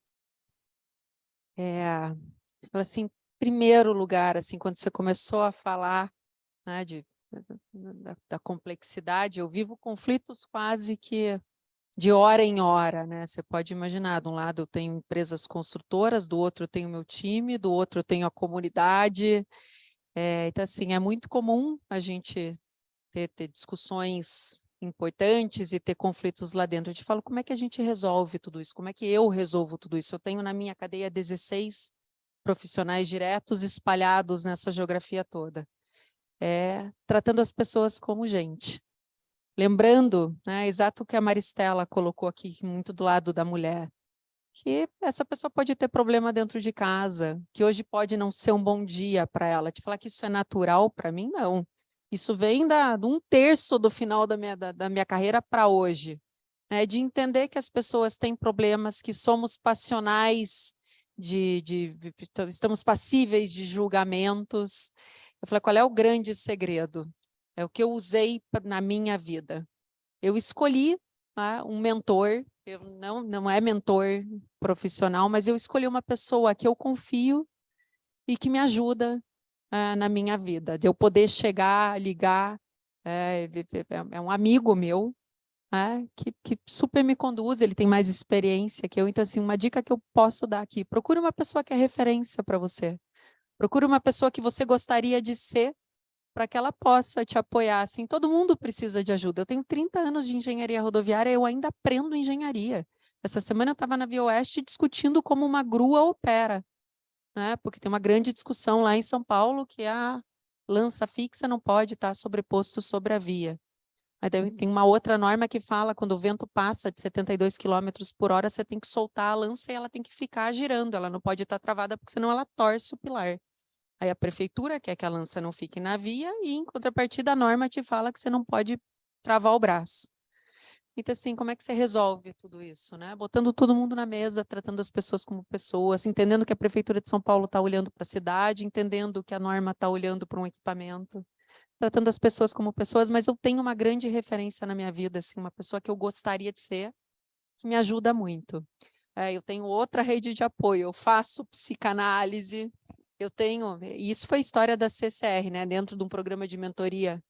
Assim, primeiro lugar, assim, quando você começou a falar, né, da complexidade, eu vivo conflitos quase que de hora em hora, né? Você pode imaginar, de um lado eu tenho empresas construtoras, do outro eu tenho meu time, do outro eu tenho a comunidade. Então, assim, é muito comum a gente ter discussões importantes e ter conflitos lá dentro. Eu te falo, como é que a gente resolve tudo isso? Como é que eu resolvo tudo isso? Eu tenho na minha cadeia 16 profissionais diretos espalhados nessa geografia toda. Tratando as pessoas como gente. Lembrando, né, exato o que a Maristela colocou aqui, muito do lado da mulher, que essa pessoa pode ter problema dentro de casa, que hoje pode não ser um bom dia para ela. Te falar que isso é natural, para mim, não. Isso vem de 1/3 do final da minha carreira para hoje. Né? De entender que as pessoas têm problemas, que somos passionais, estamos passíveis de julgamentos. Eu falei, qual é o grande segredo? É o que eu usei na minha vida. Eu escolhi um mentor, eu não é mentor profissional, mas eu escolhi uma pessoa que eu confio e que me ajuda na minha vida. De eu poder chegar, ligar, é um amigo meu, que super me conduz, ele tem mais experiência que eu. Então, assim, uma dica que eu posso dar aqui, procure uma pessoa que é referência para você. Procure uma pessoa que você gostaria de ser, para que ela possa te apoiar. Assim, todo mundo precisa de ajuda. Eu tenho 30 anos de engenharia rodoviária, eu ainda aprendo engenharia. Essa semana eu estava na Via Oeste discutindo como uma grua opera, né? Porque tem uma grande discussão lá em São Paulo que a lança fixa não pode estar sobreposto sobre a via. Aí tem uma outra norma que fala quando o vento passa de 72 km por hora, você tem que soltar a lança e ela tem que ficar girando, ela não pode estar travada, porque senão ela torce o pilar. Aí a prefeitura quer que a lança não fique na via e, em contrapartida, a norma te fala que você não pode travar o braço. Então, assim, como é que você resolve tudo isso, né? Botando todo mundo na mesa, tratando as pessoas como pessoas, entendendo que a prefeitura de São Paulo está olhando para a cidade, entendendo que a norma está olhando para um equipamento, tratando as pessoas como pessoas, mas eu tenho uma grande referência na minha vida, assim, uma pessoa que eu gostaria de ser, que me ajuda muito. Eu tenho outra rede de apoio, eu faço psicanálise, e isso foi a história da CCR, né? Dentro de um programa de mentoria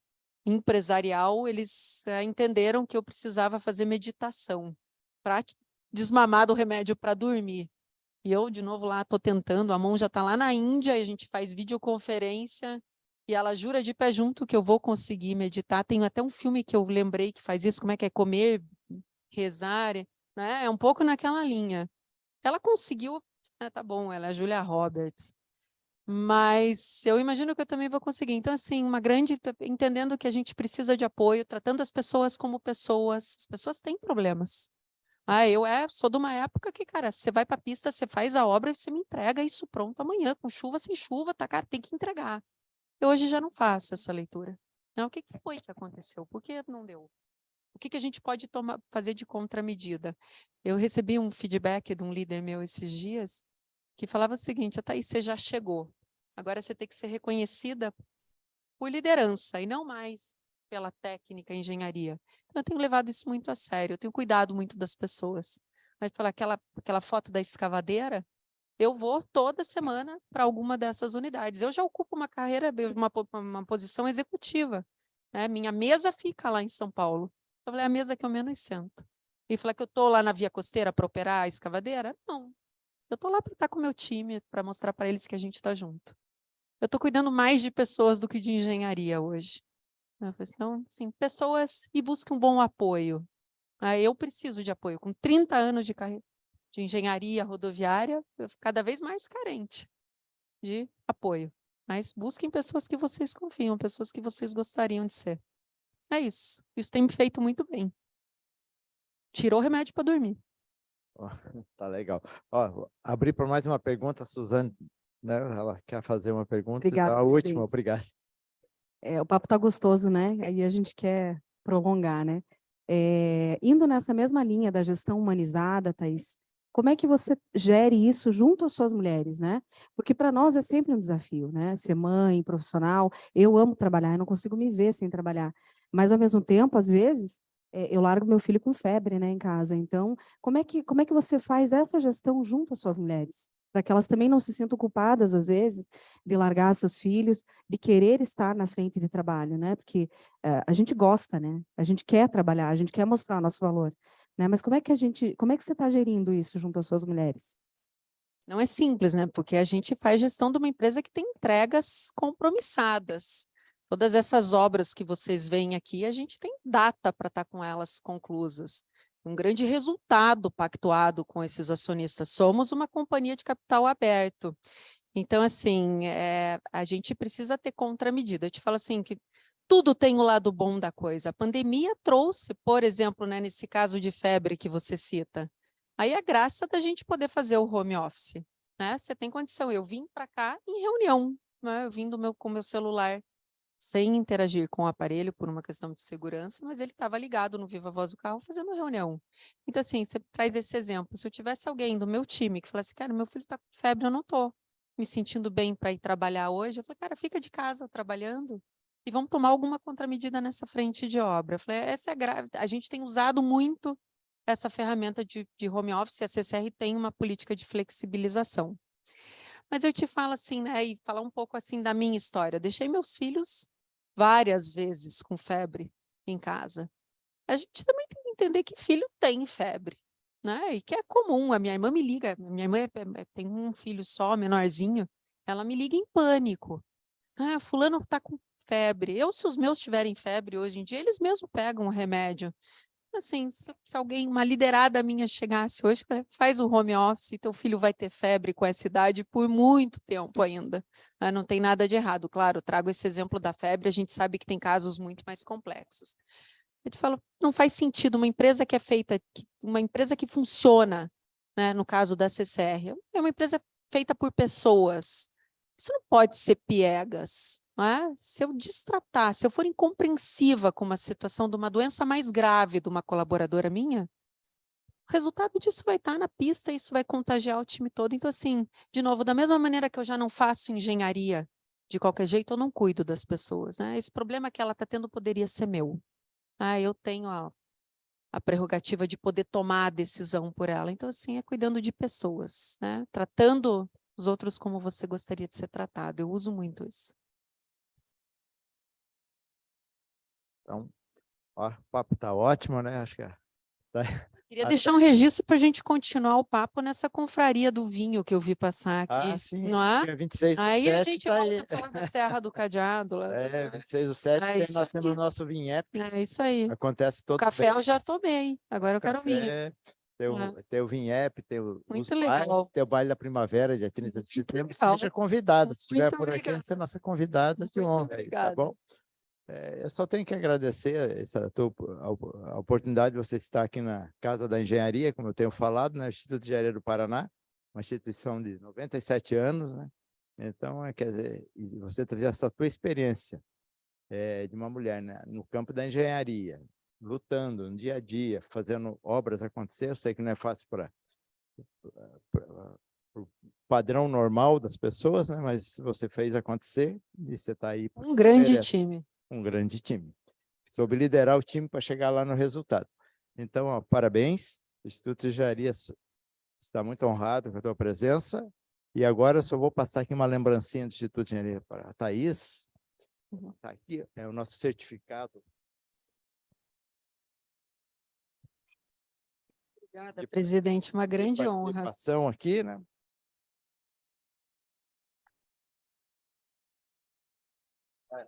empresarial, eles entenderam que eu precisava fazer meditação para desmamar do remédio para dormir. E eu, de novo, lá estou tentando, a mão já está lá na Índia, e a gente faz videoconferência, e ela jura de pé junto que eu vou conseguir meditar. Tem até um filme que eu lembrei que faz isso, como é que é comer, rezar, né? É um pouco naquela linha. Ela conseguiu, tá bom, ela é a Julia Roberts. Mas eu imagino que eu também vou conseguir. Então, assim, entendendo que a gente precisa de apoio, tratando as pessoas como pessoas. As pessoas têm problemas. Eu sou de uma época que, cara, você vai para a pista, você faz a obra e você me entrega isso pronto amanhã, com chuva, sem chuva, tá, cara, tem que entregar. Eu hoje já não faço essa leitura. Então, o que foi que aconteceu? Por que não deu? O que a gente pode fazer de contramedida? Eu recebi um feedback de um líder meu esses dias, que falava o seguinte, Thaís, você já chegou. Agora você tem que ser reconhecida por liderança e não mais pela técnica, engenharia. Eu tenho levado isso muito a sério, eu tenho cuidado muito das pessoas. Mas falar aquela foto da escavadeira, eu vou toda semana para alguma dessas unidades. Eu já ocupo uma carreira, uma posição executiva. Né? Minha mesa fica lá em São Paulo. Eu falei, a mesa que eu menos sento. E falar que eu estou lá na Via Costeira para operar a escavadeira? Não. Eu estou lá para estar com o meu time, para mostrar para eles que a gente está junto. Eu estou cuidando mais de pessoas do que de engenharia hoje. Então, assim, pessoas e busquem um bom apoio. Eu preciso de apoio. Com 30 anos de carreira de engenharia rodoviária, eu fico cada vez mais carente de apoio. Mas busquem pessoas que vocês confiam, pessoas que vocês gostariam de ser. É isso. Isso tem me feito muito bem. Tirou o remédio para dormir. Tá legal. Abri para mais uma pergunta, a Suzane, né? Ela quer fazer uma pergunta. Obrigada, Então, a última, presidente. obrigado. O papo tá gostoso, né? Aí a gente quer prolongar, né? Indo nessa mesma linha da gestão humanizada, Thaís, como é que você gere isso junto às suas mulheres, né? Porque para nós é sempre um desafio, né? Ser mãe, profissional, eu amo trabalhar, eu não consigo me ver sem trabalhar. Mas, ao mesmo tempo, às vezes, eu largo meu filho com febre, né, em casa. Então, como é que você faz essa gestão junto às suas mulheres? Para que elas também não se sintam culpadas, às vezes, de largar seus filhos, de querer estar na frente de trabalho, né? Porque a gente gosta, né? A gente quer trabalhar, a gente quer mostrar o nosso valor, né? Mas como é que você está gerindo isso junto às suas mulheres? Não é simples, né? Porque a gente faz gestão de uma empresa que tem entregas compromissadas. Todas essas obras que vocês veem aqui, a gente tem data para estar com elas conclusas. Um grande resultado pactuado com esses acionistas. Somos uma companhia de capital aberto. Então, assim, a gente precisa ter contramedida. Eu te falo assim, que tudo tem o lado bom da coisa. A pandemia trouxe, por exemplo, né, nesse caso de febre que você cita, aí a graça da gente poder fazer o home office. Né? Você tem condição. Eu vim para cá em reunião, né? Eu vim com o meu celular, sem interagir com o aparelho por uma questão de segurança, mas ele estava ligado no Viva Voz do carro fazendo reunião. Então, assim, você traz esse exemplo. Se eu tivesse alguém do meu time que falasse, cara, meu filho está com febre, eu não estou me sentindo bem para ir trabalhar hoje, eu falei, cara, fica de casa trabalhando e vamos tomar alguma contramedida nessa frente de obra. Eu falei, essa é grave. A gente tem usado muito essa ferramenta de home office, a CCR tem uma política de flexibilização. Mas eu te falo assim, né, e falar um pouco assim da minha história. Eu deixei meus filhos várias vezes com febre em casa. A gente também tem que entender que filho tem febre, né? E que é comum. A minha irmã me liga, minha irmã tem um filho só, menorzinho, ela me liga em pânico. Ah, fulano está com febre. Se os meus tiverem febre hoje em dia, eles mesmos pegam o remédio. Assim, se alguém, uma liderada minha chegasse hoje, faz o home office, teu filho vai ter febre com essa idade por muito tempo ainda. Não tem nada de errado. Claro, trago esse exemplo da febre, a gente sabe que tem casos muito mais complexos. Eu te falo, não faz sentido uma empresa que é feita, uma empresa que funciona, né, no caso da CCR, é uma empresa feita por pessoas. Isso não pode ser piegas. Não é? Se eu destratar, se eu for incompreensiva com uma situação de uma doença mais grave de uma colaboradora minha, o resultado disso vai estar na pista, isso vai contagiar o time todo. Então, assim, de novo, da mesma maneira que eu já não faço engenharia de qualquer jeito, eu não cuido das pessoas. Né? Esse problema que ela está tendo poderia ser meu. Eu tenho a prerrogativa de poder tomar a decisão por ela. Então, assim, é cuidando de pessoas, né? Tratando os outros como você gostaria de ser tratado. Eu uso muito isso. Então, ó, o papo está ótimo, né? Acho que Queria deixar um registro para a gente continuar o papo nessa confraria do vinho que eu vi passar aqui. sim, Não é? dia 26 do Aí 7 a gente tá volta aí. a falar da Serra do Cadeado. Lá, 26 do 7 nós temos o aí. nosso Vinhep. É isso aí. Acontece todo Café eu mês. já tomei, agora eu quero vinho. Tem o Vinhep, tem os Muito bailes, legal. tem o baile da primavera, dia 30 de setembro. legal. Seja convidada, se estiver Muito por aqui, obrigada. você é nossa convidada de honra, aí, tá Obrigada. bom? Eu só tenho que agradecer a oportunidade de você estar aqui na Casa da Engenharia, como eu tenho falado, né? Instituto de Engenharia do Paraná, uma instituição de 97 anos, né? Então, quer dizer, e você trazer essa tua experiência de uma mulher, né, no campo da engenharia, lutando no dia a dia, fazendo obras acontecer. Eu sei que não é fácil para o padrão normal das pessoas, né? Mas você fez acontecer e você está aí. Um grande time. Um grande time. Soube liderar o time para chegar lá no resultado. Então, ó, parabéns. O Instituto de Engenharia está muito honrado com a tua presença. E agora eu só vou passar aqui uma lembrancinha do Instituto de Engenharia para a Thaís. Tá aqui, é o nosso certificado. Obrigada, presidente. Uma grande honra. Participação aqui, né?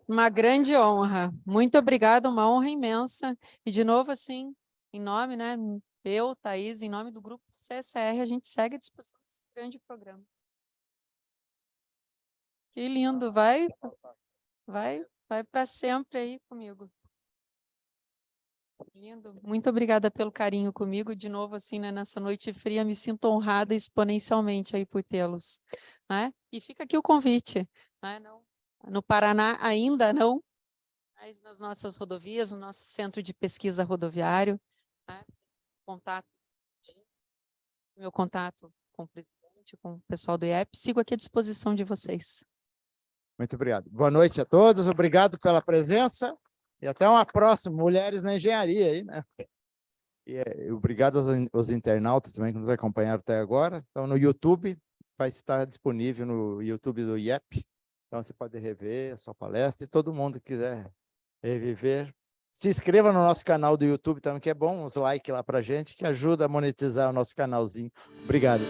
Uma grande honra. Muito obrigada, uma honra imensa. E, de novo, assim, em nome, né, eu, Thaís, em nome do grupo CCR, a gente segue à disposição desse grande programa. Que lindo. Vai para sempre aí comigo. Lindo. Muito obrigada pelo carinho comigo. De novo, assim, né, nessa noite fria, me sinto honrada exponencialmente aí por tê-los. Né? E fica aqui o convite. Né? Não, no Paraná ainda não, mas nas nossas rodovias, no nosso centro de pesquisa rodoviário, né? Meu contato com o presidente, com o pessoal do IEP, sigo aqui à disposição de vocês. Muito obrigado. Boa noite a todos, obrigado pela presença e até uma próxima, Mulheres na Engenharia aí, né? E obrigado aos internautas também que nos acompanharam até agora. Então, no YouTube, vai estar disponível no YouTube do IEP. Então, você pode rever a sua palestra e todo mundo que quiser reviver. Se inscreva no nosso canal do YouTube também, que é bom, uns likes lá para a gente, que ajuda a monetizar o nosso canalzinho. Obrigado.